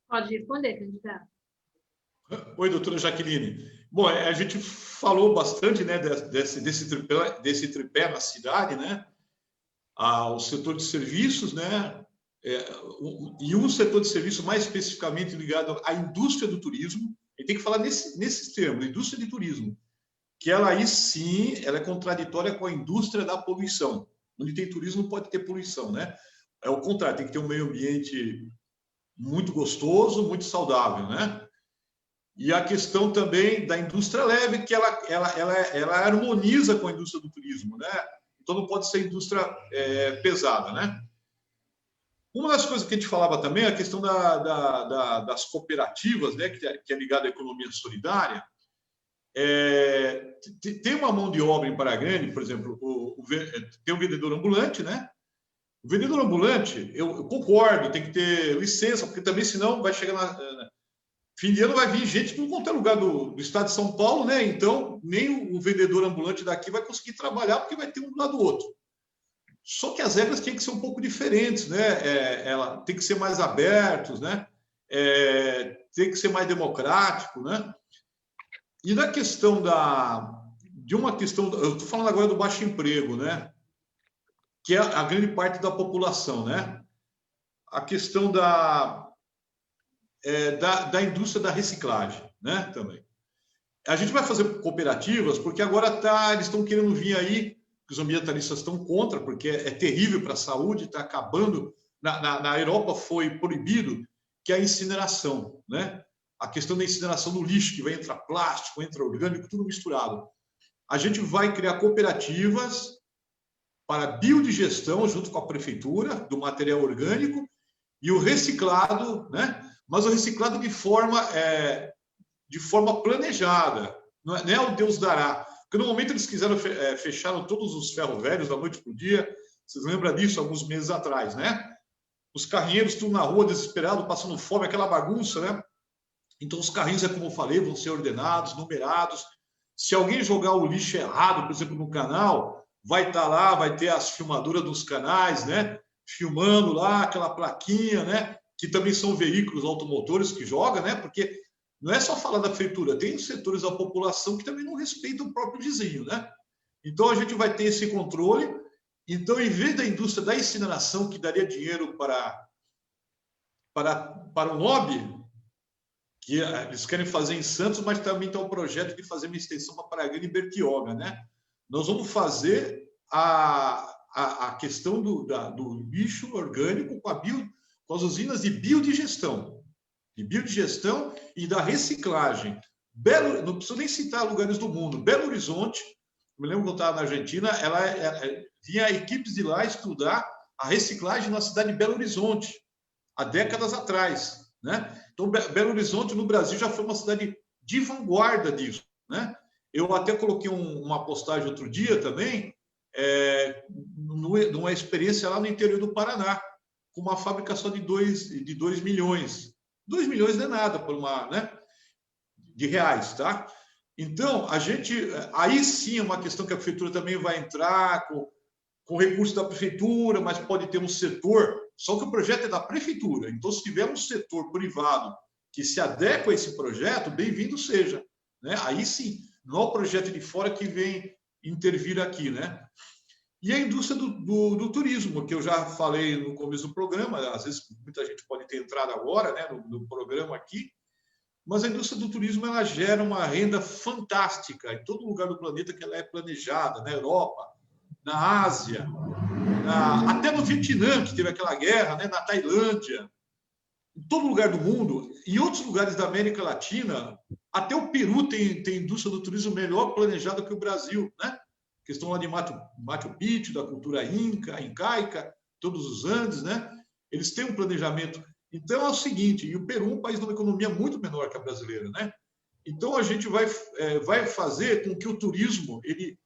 Pode responder, candidato. Oi, doutora Jaqueline. Bom, a gente falou bastante, né, desse tripé na cidade, né? O setor de serviços, né? E um setor de serviço mais especificamente ligado à indústria do turismo. A gente tem que falar nesses termos, indústria de turismo, que ela aí sim, ela é contraditória com a indústria da poluição. Onde tem turismo não pode ter poluição, né? É o contrário, tem que ter um meio ambiente muito gostoso, muito saudável, né? E a questão também da indústria leve, que ela harmoniza com a indústria do turismo, né? Então não pode ser indústria pesada, né? Uma das coisas que a gente falava também é a questão das cooperativas, né, que é ligada à economia solidária. Tem uma mão de obra em Praia Grande, por exemplo, tem um vendedor ambulante, né? O vendedor ambulante, eu concordo, tem que ter licença, porque também, senão, vai chegar fim de ano, vai vir gente de qualquer lugar do estado de São Paulo, né? Então, nem o vendedor ambulante daqui vai conseguir trabalhar, porque vai ter um do lado do outro. Só que as regras têm que ser um pouco diferentes, né? Ela tem que ser mais abertos, né? Tem que ser mais democrático, né? E na questão eu estou falando agora do baixo emprego, né? Que é a grande parte da população, né? A questão da indústria da reciclagem, né? Também. A gente vai fazer cooperativas, porque agora eles estão querendo vir aí, os ambientalistas estão contra, porque é terrível para a saúde, está acabando. Na Europa foi proibido que a incineração, né? A questão da incineração no lixo, que vai entrar plástico, entra orgânico, tudo misturado. A gente vai criar cooperativas para biodigestão, junto com a prefeitura, do material orgânico, e o reciclado, né? Mas o reciclado de forma planejada, não é o Deus dará. Porque no momento eles quiseram fecharam todos os ferro velhos da noite para o dia. Vocês lembram disso alguns meses atrás, né? Os carrinheiros tudo na rua, desesperados, passando fome, aquela bagunça, né? Então os carrinhos, como eu falei, vão ser ordenados, numerados. Se alguém jogar o lixo errado, por exemplo, no canal, vai estar lá, vai ter as filmadoras dos canais, né? Filmando lá, aquela plaquinha, né? que também são veículos automotores que jogam, né? Porque não é só falar da prefeitura, tem setores da população que também não respeitam o próprio vizinho, né? Então, a gente vai ter esse controle. Então, em vez da indústria da incineração, que daria dinheiro para o NOB, que eles querem fazer em Santos, mas também tem um projeto de fazer uma extensão para Praia Grande e Bertioga, né? Nós vamos fazer a questão do lixo orgânico com as usinas de biodigestão e da reciclagem. Não preciso nem citar lugares do mundo. Belo Horizonte, me lembro quando eu estava na Argentina, vinha equipes de lá estudar a reciclagem na cidade de Belo Horizonte, há décadas atrás, né? Então, Belo Horizonte, no Brasil, já foi uma cidade de vanguarda disso, né? Eu até coloquei uma postagem outro dia também, numa experiência lá no interior do Paraná, com uma fábrica só de 2 milhões. 2 milhões não é nada por né, de reais, tá? Então, aí sim é uma questão que a prefeitura também vai entrar com recursos da prefeitura, mas pode ter um setor, só que o projeto é da prefeitura. Então, se tiver um setor privado que se adequa a esse projeto, bem-vindo seja, né? Aí sim, não é o projeto de fora que vem intervir aqui, né? E a indústria do turismo, que eu já falei no começo do programa, às vezes muita gente pode ter entrado agora, né, no programa aqui, mas a indústria do turismo ela gera uma renda fantástica em todo lugar do planeta que ela é planejada, na Europa, na Ásia, até no Vietnã, que teve aquela guerra, né, na Tailândia, em todo lugar do mundo, em outros lugares da América Latina, até o Peru tem indústria do turismo melhor planejada que o Brasil, né? Questão lá de Machu Picchu, da cultura incaica, todos os Andes, né? Eles têm um planejamento. Então é o seguinte, e o Peru é um país de uma economia muito menor que a brasileira, né? Então a gente vai fazer com que o turismo ele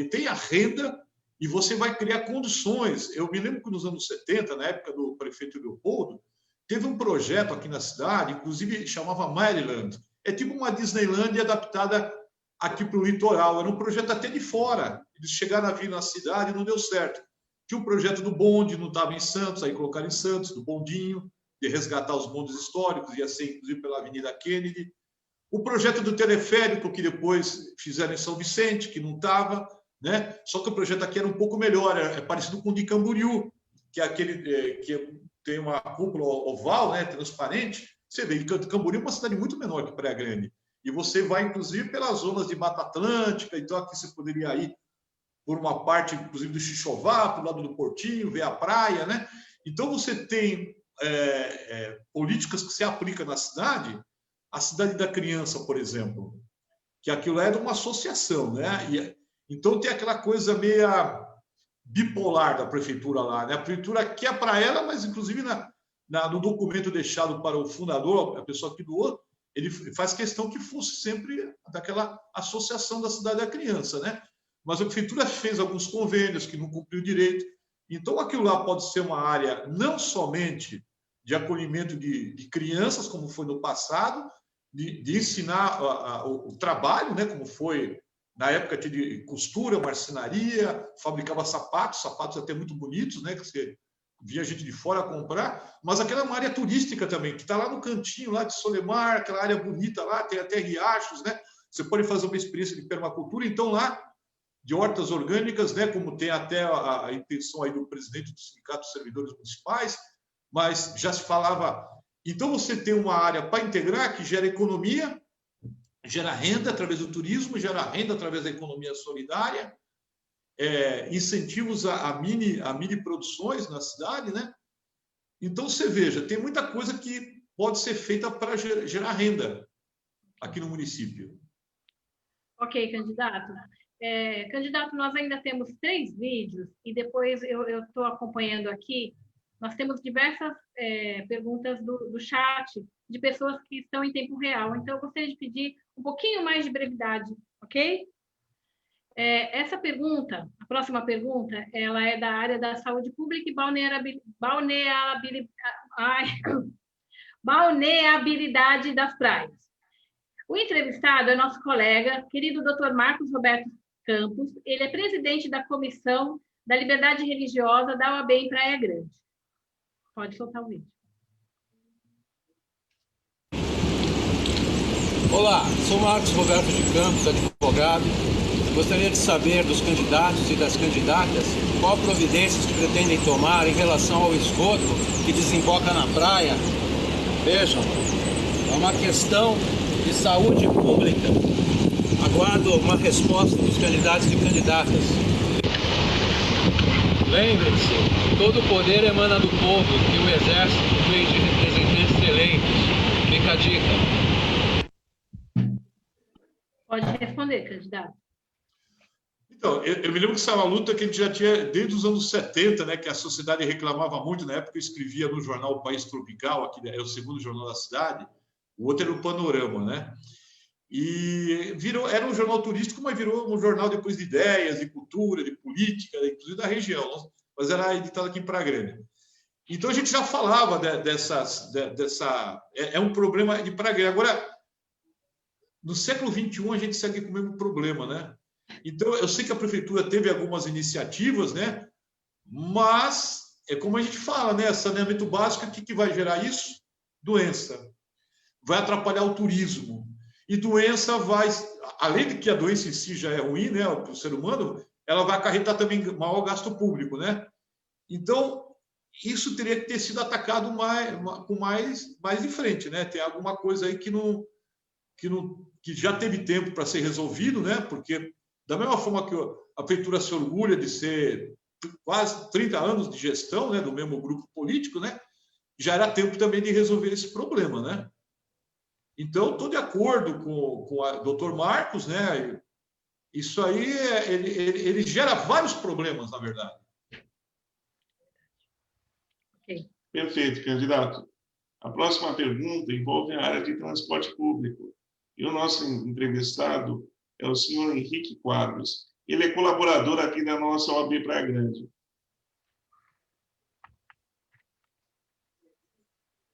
tenha renda e você vai criar condições. Eu me lembro que nos anos 70, na época do prefeito Leopoldo, teve um projeto aqui na cidade, inclusive chamava Maryland. É tipo uma Disneylandia adaptada aqui para o litoral. Era um projeto até de fora. Eles chegaram a vir na cidade e não deu certo. Tinha um projeto do bonde, não estava em Santos, aí colocaram em Santos, do bondinho, de resgatar os bondes históricos, ia ser inclusive pela Avenida Kennedy. O projeto do teleférico, que depois fizeram em São Vicente, que não estava, né? Só que o projeto aqui era um pouco melhor, é parecido com o de Camboriú, que é aquele que tem uma cúpula oval, né, transparente. Você vê, Camboriú é uma cidade muito menor que Praia Grande. E você vai, inclusive, pelas zonas de Mata Atlântica, então aqui você poderia ir por uma parte, inclusive, do Xixová, para o lado do Portinho, ver a praia, né? Então, você tem políticas que se aplicam na cidade, a Cidade da Criança, por exemplo, que aquilo é de uma associação, né? Então, tem aquela coisa meia bipolar da prefeitura lá, né? A prefeitura quer para ela, mas, inclusive, no documento deixado para o fundador, a pessoa que doou, ele faz questão que fosse sempre daquela associação da Cidade da Criança, né? Mas a prefeitura fez alguns convênios que não cumpriu direito. Então, aquilo lá pode ser uma área não somente de acolhimento de crianças, como foi no passado, de ensinar o trabalho, né? Como foi na época de costura, marcenaria, fabricava sapatos até muito bonitos, né? Que você via gente de fora comprar, mas aquela é uma área turística também, que está lá no cantinho lá de Solemar, aquela área bonita lá, tem até riachos, né? Você pode fazer uma experiência de permacultura, então lá, de hortas orgânicas, né? Como tem até a intenção aí do presidente do Sindicato dos Servidores Municipais, mas já se falava... Então, você tem uma área para integrar que gera economia, gera renda através do turismo, gera renda através da economia solidária, incentivos a mini produções na cidade, né? Então, você veja, tem muita coisa que pode ser feita para gerar renda aqui no município. Ok, candidato. Candidato, nós ainda temos 3 vídeos e depois eu estou acompanhando aqui. Nós temos diversas perguntas do chat de pessoas que estão em tempo real. Então, eu gostaria de pedir um pouquinho mais de brevidade, ok? Essa pergunta, a próxima pergunta, ela é da área da saúde pública e balneabilidade das praias. O entrevistado é nosso colega, querido Dr. Marcos Roberto Campos. Ele é presidente da Comissão da Liberdade Religiosa da OAB em Praia Grande. Pode soltar o vídeo. Olá, sou Marcos Roberto de Campos, advogado. Gostaria de saber dos candidatos e das candidatas qual providências que pretendem tomar em relação ao esgoto que desemboca na praia. Vejam, é uma questão de saúde pública. Aguardo uma resposta dos candidatos e candidatas. Lembrem-se, todo o poder emana do povo e o exército por meio de representantes eleitos. Fica a dica. Pode responder, candidato. Então, eu me lembro que essa é uma luta que a gente já tinha desde os anos 70, né, que a sociedade reclamava muito. Na época eu escrevia no jornal País Tropical, aqui é o segundo jornal da cidade, o outro era o Panorama, né? E era um jornal turístico, mas virou um jornal depois de ideias, de cultura, de política, inclusive da região, mas era editado aqui em Praia Grande. Então a gente já falava é um problema de Praia Grande. Agora, no século XXI, a gente segue com o mesmo problema, né? Então, eu sei que a prefeitura teve algumas iniciativas, né? Mas, é como a gente fala, né? Saneamento básico, o que vai gerar isso? Doença. Vai atrapalhar o turismo. E doença vai... Além de que a doença em si já é ruim, né? Para o ser humano, ela vai acarretar também maior gasto público, né? Então, isso teria que ter sido atacado mais de frente, né? Tem alguma coisa aí que já teve tempo para ser resolvido, né? Porque, da mesma forma que a prefeitura se orgulha de ser quase 30 anos de gestão, né, do mesmo grupo político, né, já era tempo também de resolver esse problema, né? Então, estou de acordo com o doutor Marcos, né? Isso aí, ele gera vários problemas, na verdade. Okay. Perfeito, candidato. A próxima pergunta envolve a área de transporte público. E o nosso entrevistado é o senhor Henrique Quadros. Ele é colaborador aqui da nossa OAB Praia Grande.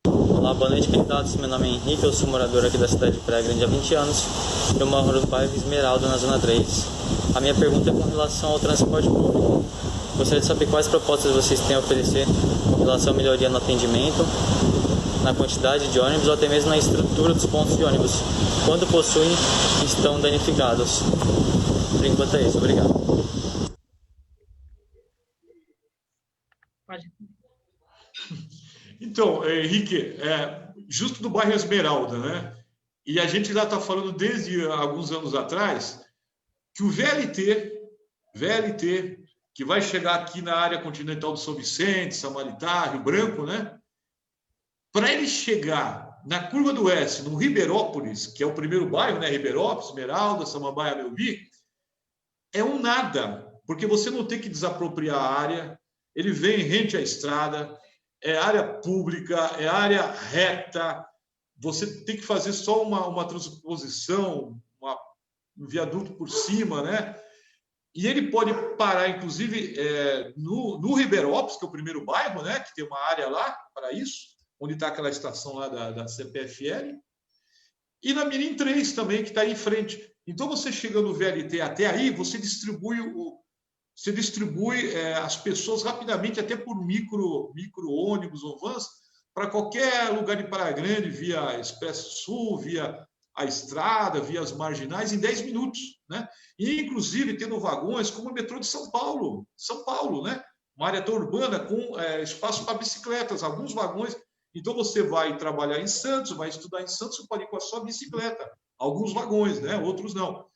Olá, boa noite, candidatos. Meu nome é Henrique, eu sou morador aqui da cidade de Praia Grande há 20 anos. Eu moro no bairro Esmeralda, na Zona 3. A minha pergunta é com relação ao transporte público. Gostaria de saber quais propostas vocês têm a oferecer com relação à melhoria no atendimento, na quantidade de ônibus ou até mesmo na estrutura dos pontos de ônibus, quando possuem e estão danificados. Por enquanto é isso. Obrigado. Pode. Então, Henrique, justo do bairro Esmeralda, né? E a gente já está falando desde alguns anos atrás que o VLT, que vai chegar aqui na área continental do São Vicente, Samaritá, Rio Branco, né? Para ele chegar na Curva do Oeste, no Ribeirópolis, que é o primeiro bairro, né? Ribeirópolis, Esmeralda, Samambaia, Melvi, é um nada, porque você não tem que desapropriar a área, ele vem rente à estrada, é área pública, é área reta, você tem que fazer só uma transposição, um viaduto por cima, né? E ele pode parar, inclusive, no Ribeirópolis, que é o primeiro bairro, né? Que tem uma área lá para isso, onde está aquela estação lá da CPFL, e na Mirim 3 também, que está aí em frente. Então, você chegando no VLT até aí, você distribui as pessoas rapidamente, até por micro ônibus ou vans, para qualquer lugar de Praia Grande, via Expresso Sul, via a estrada, via as marginais, em 10 minutos, né? E, inclusive, tendo vagões como o metrô de São Paulo, né? Uma área tão urbana com espaço para bicicletas, alguns vagões. Então, você vai trabalhar em Santos, vai estudar em Santos, você pode ir com a sua bicicleta. Alguns vagões, né? Outros não.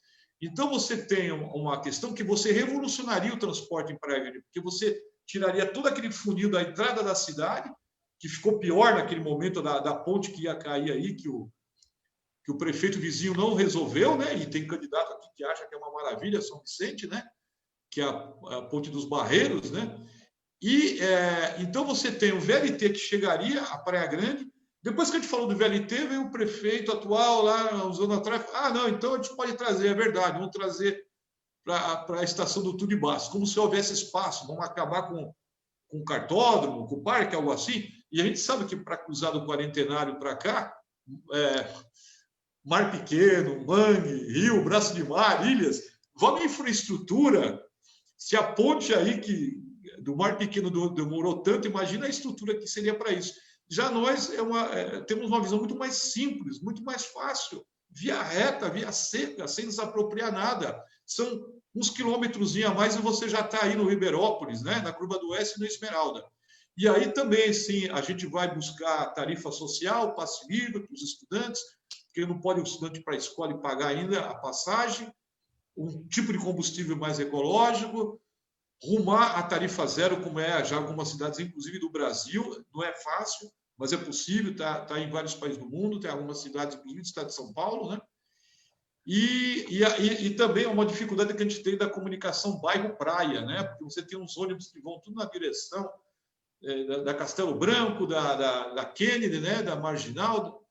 Então, você tem uma questão que você revolucionaria o transporte em Praia Grande, porque você tiraria todo aquele funil da entrada da cidade, que ficou pior naquele momento da ponte que ia cair aí, que o prefeito vizinho não resolveu, né? E tem candidato aqui que acha que é uma maravilha, São Vicente, né? Que é a ponte dos Barreiros, né? E então você tem o VLT que chegaria à Praia Grande. Depois que a gente falou do VLT, veio o prefeito atual lá, uns anos atrás. Não, então a gente pode trazer, é verdade, vamos trazer para a estação do Tudibaço, como se houvesse espaço, vamos acabar com o cartódromo, com o parque, algo assim. E a gente sabe que para cruzar do Quarentenário para cá, Mar Pequeno, Mangue, Rio, Braço de Mar, Ilhas, vamos em infraestrutura. Se a ponte aí do Mar Pequeno demorou tanto, imagina a estrutura que seria para isso. Já nós temos uma visão muito mais simples, muito mais fácil via reta, via seca, sem desapropriar nada. São uns quilômetros a mais e você já está aí no Ribeirópolis, né? Na Curva do Oeste e no Esmeralda. E aí também, sim, a gente vai buscar tarifa social, passe livre para os estudantes, porque não pode o estudante ir para a escola e pagar ainda a passagem, um tipo de combustível mais ecológico, rumar a tarifa zero, como é já algumas cidades, inclusive do Brasil. Não é fácil, mas é possível, está em vários países do mundo, tem algumas cidades, inclusive do estado de São Paulo, né? E também é uma dificuldade que a gente tem da comunicação bairro-praia, né? Porque você tem uns ônibus que vão tudo na direção da Castelo Branco, da Kennedy, né? Da Marginal.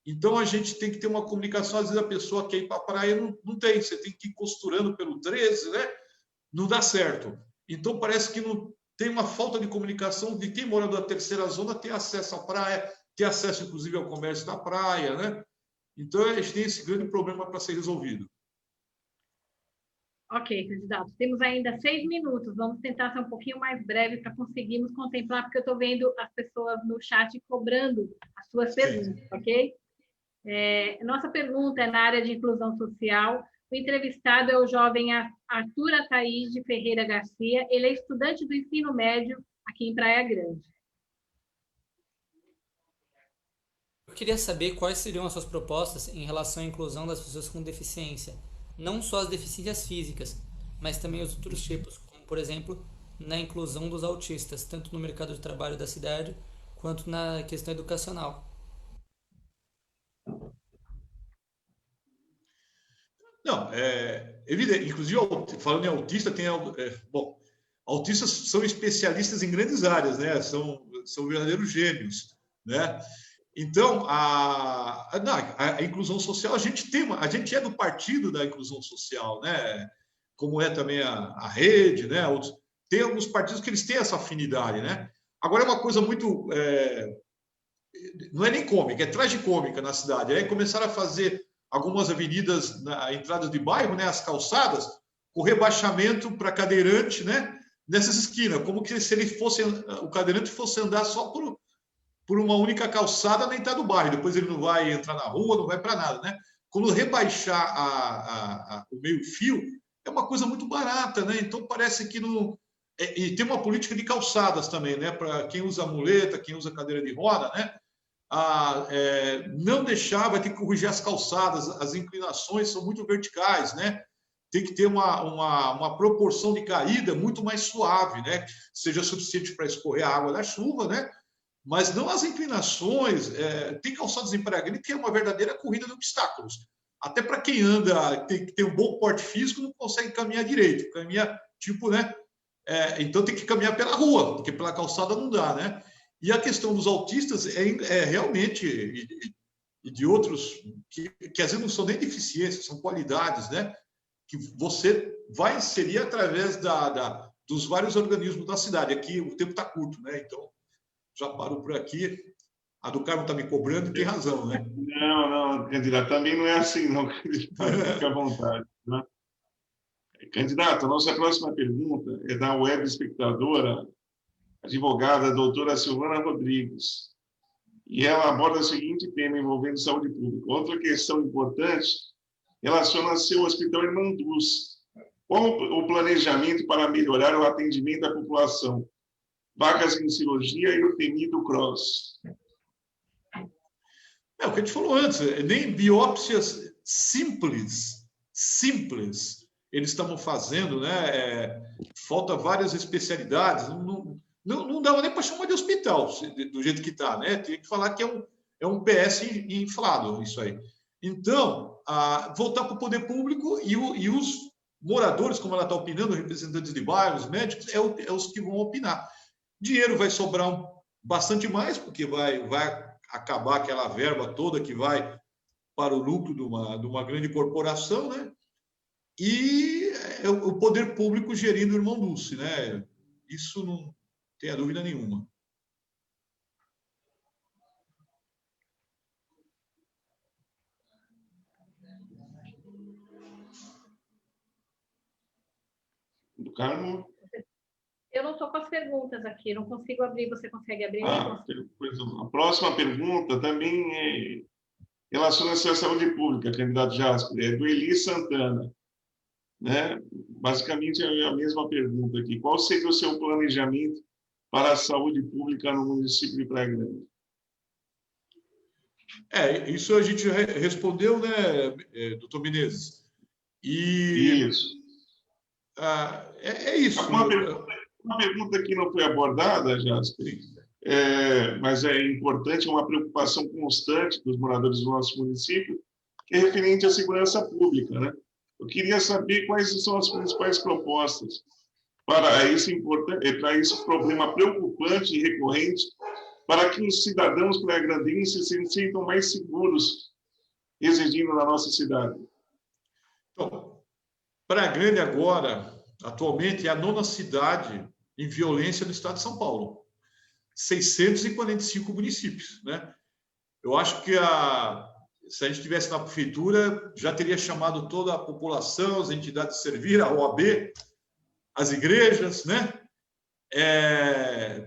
Então, a gente tem que ter uma comunicação. Às vezes, a pessoa quer ir para a praia, não tem. Você tem que ir costurando pelo 13, né? Não dá certo. Então, parece que não tem uma falta de comunicação de quem mora na terceira zona ter acesso à praia, ter acesso, inclusive, ao comércio da praia, né? Então, a gente tem esse grande problema para ser resolvido. Ok, candidato. Temos ainda 6 minutos. Vamos tentar ser um pouquinho mais breve para conseguirmos contemplar, porque eu estou vendo as pessoas no chat cobrando as suas perguntas, ok? Nossa pergunta é na área de inclusão social. O entrevistado é o jovem Arthur Ataíde Ferreira Garcia. Ele é estudante do ensino médio aqui em Praia Grande. Eu queria saber quais seriam as suas propostas em relação à inclusão das pessoas com deficiência, não só as deficiências físicas, mas também os outros tipos, como, por exemplo, na inclusão dos autistas, tanto no mercado de trabalho da cidade, quanto na questão educacional. Não, é evidente. Inclusive, falando em autista, bom, autistas são especialistas em grandes áreas, né? São verdadeiros gênios, né? Então, a inclusão social, a gente é do partido da inclusão social, né? Como é também a rede, né? Tem alguns partidos que eles têm essa afinidade, né? Agora, é uma coisa muito... não é nem cômica, é tragicômica na cidade. Aí começaram a fazer algumas avenidas, entradas de bairro, né? As calçadas, com rebaixamento para cadeirante, né? Nessas esquinas, como que se o cadeirante fosse andar só por uma única calçada na entrada do bairro. Depois ele não vai entrar na rua, não vai para nada, né? Quando rebaixar o meio-fio, é uma coisa muito barata, né? Então parece que não... E tem uma política de calçadas também, né? Para quem usa muleta, quem usa cadeira de roda, né? Não deixar, vai ter que corrigir as calçadas, as inclinações são muito verticais, né? Tem que ter uma proporção de caída muito mais suave, né? Seja suficiente para escorrer a água da chuva, né? Mas não as inclinações. Tem calçadas em Praia Grande que é uma verdadeira corrida de obstáculos. Até para quem anda, tem um bom porte físico, não consegue caminhar direito. Caminha, tipo, né? Então tem que caminhar pela rua, porque pela calçada não dá, né? E a questão dos autistas realmente, e de outros, que às vezes não são nem deficiências, são qualidades, né? Que você vai inserir através dos vários organismos da cidade. Aqui o tempo está curto, né? Então, já paro por aqui. A do Carmo está me cobrando e tem razão, né? Não, candidato, também não é assim, não. Fique à vontade. Né? Candidato, a nossa próxima pergunta é da web espectadora, advogada doutora Silvana Rodrigues. E ela aborda o seguinte tema envolvendo saúde pública. Outra questão importante relaciona-se ao Hospital Irmanduz. Qual o planejamento para melhorar o atendimento à população? Vagas em cirurgia e o temido CROSS. O que a gente falou antes, nem biópsias simples, eles estavam fazendo, né? Falta várias especialidades, não dava nem para chamar de hospital, do jeito que está, né? Tem que falar que é um PS inflado, isso aí. Então, voltar para o poder público e os moradores, como ela está opinando, representantes de bairros, médicos, é os que vão opinar. Dinheiro vai sobrar bastante mais, porque vai acabar aquela verba toda que vai para o lucro de uma grande corporação, né? E o poder público gerindo o Irmão Dulce, né? Isso não tenha dúvida nenhuma. Do Carmo? Eu não estou com as perguntas aqui, não consigo abrir. Você consegue abrir? A próxima pergunta também relaciona-se à saúde pública, candidato Jasper, é do Eli Santana. Né? Basicamente, é a mesma pergunta aqui. Qual seria o seu planejamento para a saúde pública no município de Praia Grande? Isso a gente respondeu, né, doutor Menezes? Isso. É isso. Uma pergunta que não foi abordada, Jasper, mas é importante, é uma preocupação constante dos moradores do nosso município, que é referente à segurança pública, né? Eu queria saber quais são as principais propostas para esse problema preocupante e recorrente, para que os cidadãos praia-grandenses se sintam mais seguros residindo na nossa cidade. Então, Praia Grande agora, atualmente, é a 9ª cidade em violência do estado de São Paulo. 645 municípios, né? Eu acho que se a gente estivesse na prefeitura, já teria chamado toda a população, as entidades de servir, a OAB, as igrejas, né?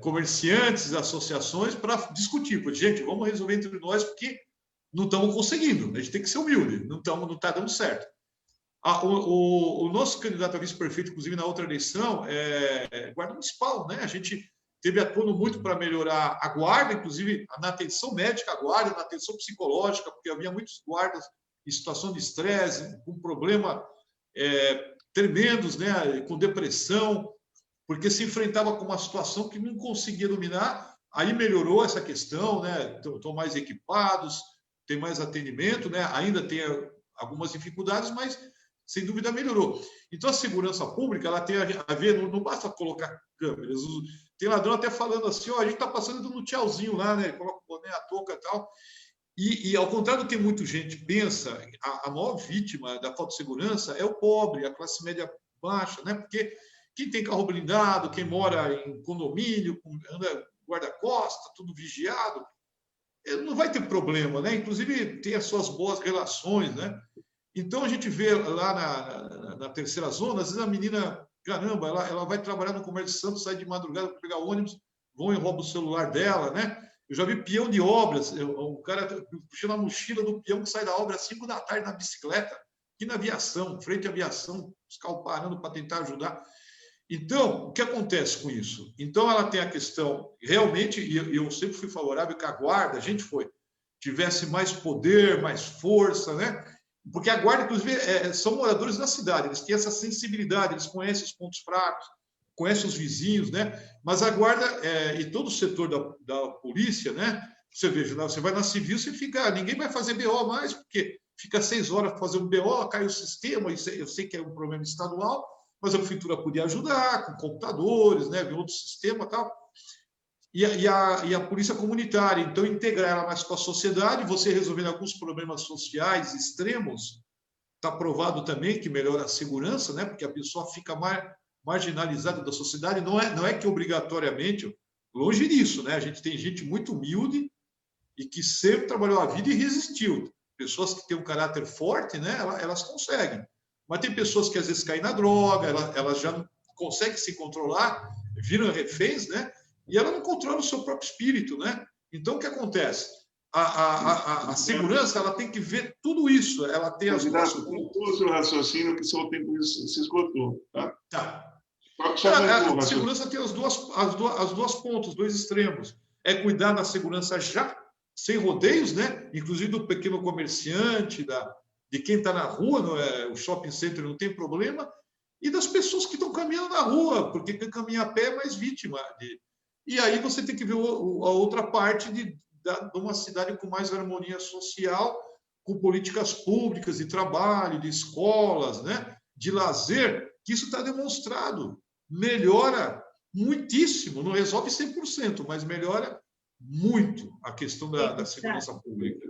Comerciantes, associações, para discutir. Porque, gente, vamos resolver entre nós, porque não estamos conseguindo. A gente tem que ser humilde. Não está dando certo. O nosso candidato a vice-prefeito, inclusive, na outra eleição, é guarda municipal, né? A gente teve atuando muito para melhorar a guarda, inclusive na atenção médica, a guarda, na atenção psicológica, porque havia muitos guardas em situação de estresse, com problema tremendos, né? Com depressão, porque se enfrentava com uma situação que não conseguia dominar. Aí melhorou essa questão, né? Estão mais equipados, tem mais atendimento, né? Ainda tem algumas dificuldades, mas sem dúvida melhorou. Então a segurança pública, ela tem a ver, não basta colocar câmeras. Tem ladrão até falando assim, a gente está passando no tchauzinho lá, né? Coloca o boné, a touca e tal. E ao contrário do que muita gente pensa, a maior vítima da falta de segurança é o pobre, a classe média baixa, né? Porque quem tem carro blindado, quem mora em condomínio, anda guarda-costa, tudo vigiado, não vai ter problema, né? Inclusive tem as suas boas relações, né? Então a gente vê lá na terceira zona, às vezes a menina, caramba, ela vai trabalhar no Comércio Santo, sai de madrugada para pegar ônibus, vão e roubam o celular dela, né? Eu já vi peão de obras, um cara puxando a mochila do peão que sai da obra às 5 da tarde na bicicleta, aqui na aviação, frente à aviação, os carros parando para tentar ajudar. Então, o que acontece com isso? Então, ela tem a questão, realmente, e eu sempre fui favorável que a guarda, tivesse mais poder, mais força, né? Porque a guarda, inclusive, são moradores da cidade, eles têm essa sensibilidade, eles conhecem os pontos fracos, conhecem os vizinhos, né? Mas a guarda e todo o setor da polícia, né? Você veja, você vai na civil, ninguém vai fazer BO mais, porque fica 6 horas para fazer um BO, cai o sistema, eu sei que é um problema estadual, mas a prefeitura podia ajudar com computadores, né? Outro sistema e tal. E a polícia comunitária, então, integrar ela mais com a sociedade, você resolvendo alguns problemas sociais extremos, está provado também que melhora a segurança, né? Porque a pessoa fica mais marginalizada da sociedade, não é que obrigatoriamente, longe disso, né? A gente tem gente muito humilde e que sempre trabalhou a vida e resistiu. Pessoas que têm um caráter forte, né? Elas conseguem. Mas tem pessoas que às vezes caem na droga, elas já não conseguem se controlar, viram reféns, né? E ela não controla o seu próprio espírito, né? Então, o que acontece? A segurança, ela tem que ver tudo isso. Ela tem as duas pontas. O seu raciocínio, que seu tempo se esgotou, tá? Tá. A segurança tem as duas pontas, os dois extremos. É cuidar da segurança já, sem rodeios, né? Inclusive do pequeno comerciante, de quem está na rua, o shopping center não tem problema, e das pessoas que estão caminhando na rua, porque quem caminha a pé é mais vítima. E aí você tem que ver a outra parte de uma cidade com mais harmonia social, com políticas públicas de trabalho, de escolas, né? De lazer, que isso está demonstrado. Melhora muitíssimo, não resolve 100%, mas melhora muito a questão da segurança pública.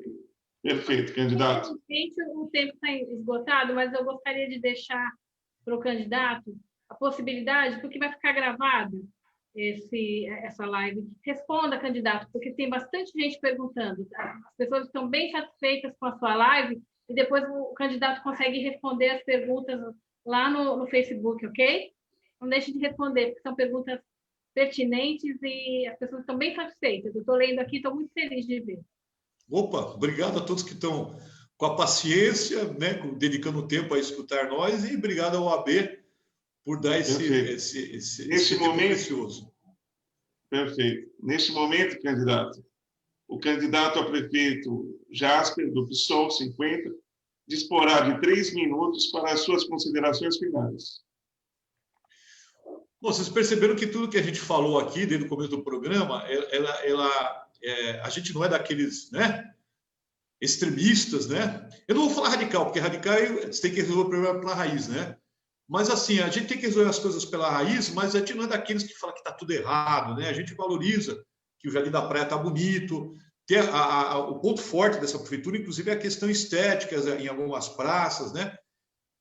Perfeito, candidato. O tempo está esgotado, mas eu gostaria de deixar para o candidato a possibilidade, porque vai ficar gravado essa live. Responda, candidato, porque tem bastante gente perguntando. Tá? As pessoas estão bem satisfeitas com a sua live e depois o candidato consegue responder as perguntas lá no Facebook, ok? Não deixe de responder, porque são perguntas pertinentes e as pessoas estão bem satisfeitas. Eu estou lendo aqui, estou muito feliz de ver. Opa, obrigado a todos que estão com a paciência, né, dedicando tempo a escutar nós, e obrigado ao OAB por dar esse momento precioso. Perfeito. Neste momento, candidato, o candidato a prefeito Jasper, do PSOL 50, disporá de 3 minutos para as suas considerações finais. Bom, vocês perceberam que tudo que a gente falou aqui, desde o começo do programa, a gente não é daqueles, né, extremistas, né? Eu não vou falar radical, porque radical você tem que resolver o problema pela raiz, né? Mas, assim, a gente tem que resolver as coisas pela raiz, mas a gente não é daqueles que falam que está tudo errado, né? A gente valoriza que o Jardim da Praia está bonito. O ponto forte dessa prefeitura, inclusive, é a questão estética em algumas praças, né?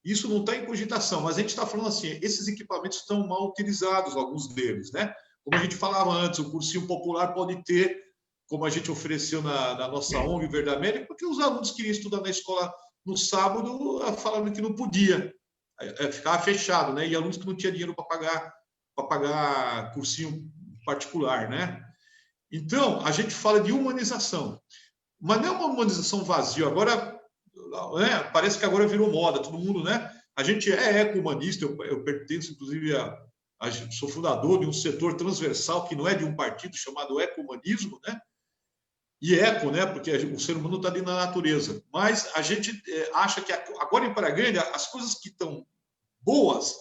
Isso não está em cogitação, mas a gente está falando assim, esses equipamentos estão mal utilizados, alguns deles, né? Como a gente falava antes, o cursinho popular pode ter, como a gente ofereceu na nossa ONG Verde América, porque os alunos queriam estudar na escola no sábado, falando que não podia. Ficava fechado, né? E alunos que não tinham dinheiro para pagar cursinho particular, né? Então, a gente fala de humanização, mas não é uma humanização vazia. Agora, né, parece que agora virou moda, todo mundo, né? A gente é eco-humanista, eu pertenço, inclusive, sou fundador de um setor transversal que não é de um partido, chamado eco-humanismo, né? E eco, né? Porque o ser humano está ali na natureza. Mas a gente acha que agora em Praia Grande, as coisas que estão boas,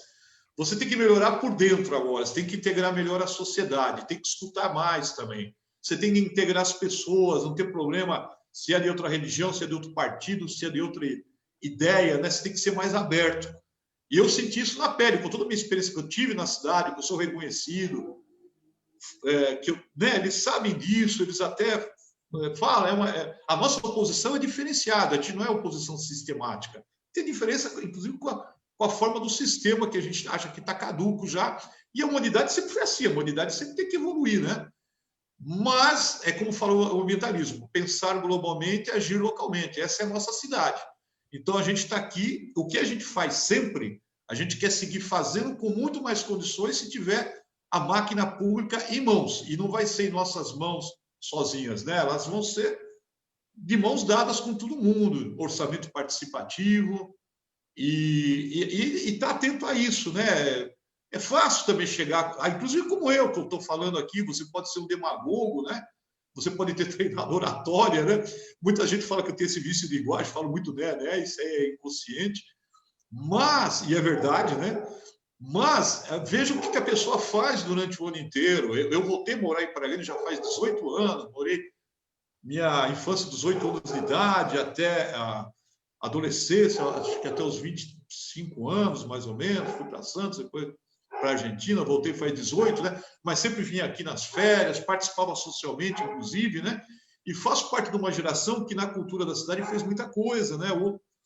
você tem que melhorar por dentro agora. Você tem que integrar melhor a sociedade, tem que escutar mais também. Você tem que integrar as pessoas, não tem problema se é de outra religião, se é de outro partido, se é de outra ideia, né? Você tem que ser mais aberto. E eu senti isso na pele, com toda a minha experiência que eu tive na cidade, que eu sou reconhecido, né? Eles sabem disso, eles até falam, a nossa oposição é diferenciada, a gente não é oposição sistemática. Tem diferença, inclusive, com a forma do sistema que a gente acha que está caduco já, e a humanidade sempre foi assim, a humanidade sempre tem que evoluir, né? Mas, é como falou o ambientalismo, pensar globalmente e agir localmente, essa é a nossa cidade. Então, a gente está aqui, o que a gente faz sempre, a gente quer seguir fazendo com muito mais condições se tiver a máquina pública em mãos, e não vai ser em nossas mãos sozinhas, né? Elas vão ser de mãos dadas com todo mundo, orçamento participativo, e estar atento a isso, né? É fácil também chegar, inclusive como eu, que eu estou falando aqui, você pode ser um demagogo, né? Você pode ter treinado oratória, né? Muita gente fala que eu tenho esse vício de linguagem, falo muito, né? Isso é inconsciente, mas, e é verdade, né? Mas veja o que a pessoa faz durante o ano inteiro. Eu voltei a morar em Praia Grande já faz 18 anos, morei minha infância, 18 anos de idade, até a adolescência, acho que até os 25 anos, mais ou menos, fui para Santos, depois para a Argentina, voltei faz 18, né? Mas sempre vinha aqui nas férias, participava socialmente, inclusive, né? E faço parte de uma geração que na cultura da cidade fez muita coisa, né?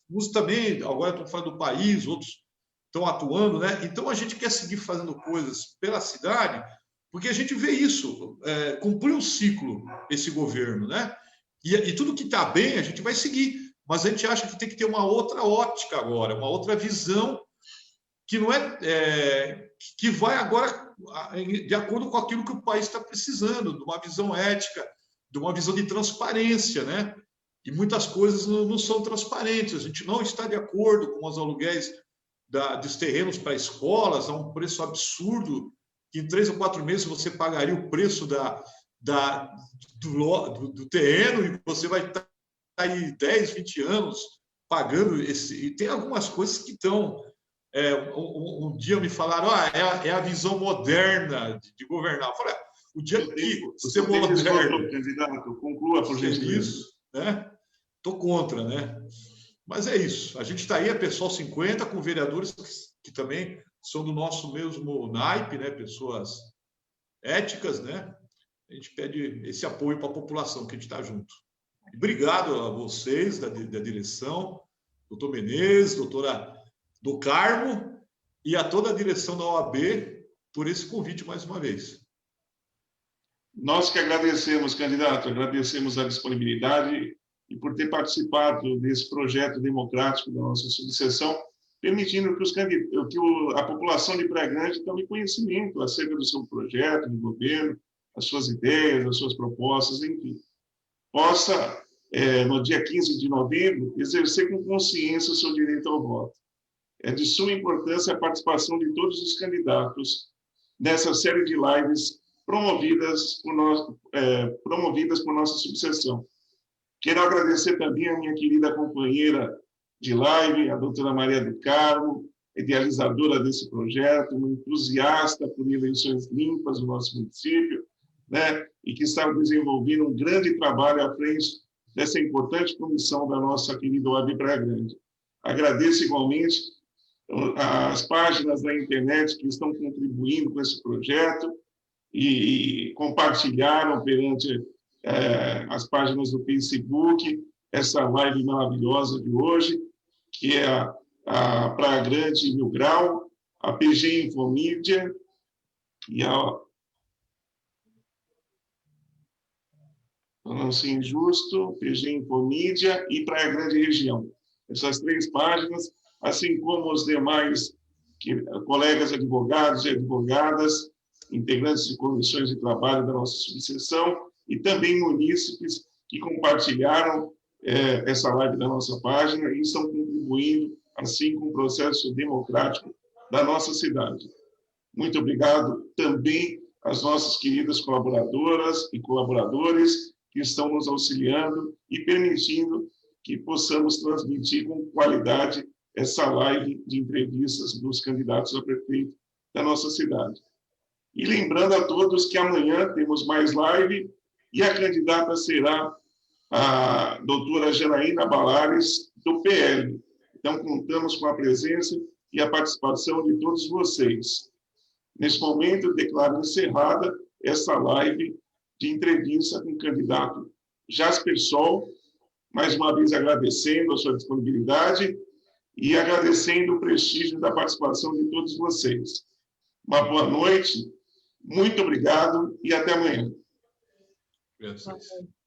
Uns também, agora estou falando do país, outros estão atuando, né? Então a gente quer seguir fazendo coisas pela cidade, porque a gente vê isso, cumprir um ciclo esse governo, né? E tudo que está bem a gente vai seguir, mas a gente acha que tem que ter uma outra ótica agora, uma outra visão que não que vai agora de acordo com aquilo que o país está precisando, de uma visão ética, de uma visão de transparência, né? E muitas coisas não são transparentes. A gente não está de acordo com os aluguéis dos terrenos para escolas a um preço absurdo, que em 3 ou 4 meses você pagaria o preço do terreno e você vai estar aí 10, 20 anos pagando esse. E tem algumas coisas que estão. Um dia me falaram, é a visão moderna de governar. Eu falei, o dia que você moderno. Candidato, conclua, por gentileza. Né? Estou contra, né? Mas é isso. A gente está aí, a Pessoal 50, com vereadores que também são do nosso mesmo naipe, né? Pessoas éticas, né? A gente pede esse apoio para a população, que a gente está junto. Obrigado a vocês da direção, doutor Menezes, doutora do Carmo, e a toda a direção da OAB por esse convite mais uma vez. Nós que agradecemos, candidato, agradecemos a disponibilidade e por ter participado desse projeto democrático da nossa subseção, permitindo que a população de Praia Grande tome conhecimento acerca do seu projeto de governo, as suas ideias, as suas propostas, enfim, possa no dia 15 de novembro, exercer com consciência o seu direito ao voto. É de suma importância a participação de todos os candidatos nessa série de lives promovidas por nossa subseção. Quero agradecer também a minha querida companheira de live, a doutora Maria do Carmo, idealizadora desse projeto, uma entusiasta por eleições limpas no nosso município, né, e que está desenvolvendo um grande trabalho à frente dessa importante comissão da nossa querida OAB Praia Grande. Agradeço igualmente as páginas da internet que estão contribuindo com esse projeto e compartilharam perante as páginas do Facebook essa live maravilhosa de hoje, que é a Praia Grande Mil Grau, a PG Infomídia e a Não Ser Injusto, PG Infomídia e Praia Grande Região. Essas 3 páginas, assim como os demais colegas advogados e advogadas, integrantes de comissões de trabalho da nossa subseção, e também munícipes que compartilharam essa live da nossa página e estão contribuindo, assim, com o processo democrático da nossa cidade. Muito obrigado também às nossas queridas colaboradoras e colaboradores que estão nos auxiliando e permitindo que possamos transmitir com qualidade essa live de entrevistas dos candidatos a prefeito da nossa cidade. E lembrando a todos que amanhã temos mais live e a candidata será a doutora Janaína Balares, do PL. Então, contamos com a presença e a participação de todos vocês. Nesse momento, declaro encerrada essa live de entrevista com o candidato Jasper Sol, mais uma vez agradecendo a sua disponibilidade e agradecendo o prestígio da participação de todos vocês. Uma boa noite, muito obrigado e até amanhã. Obrigado.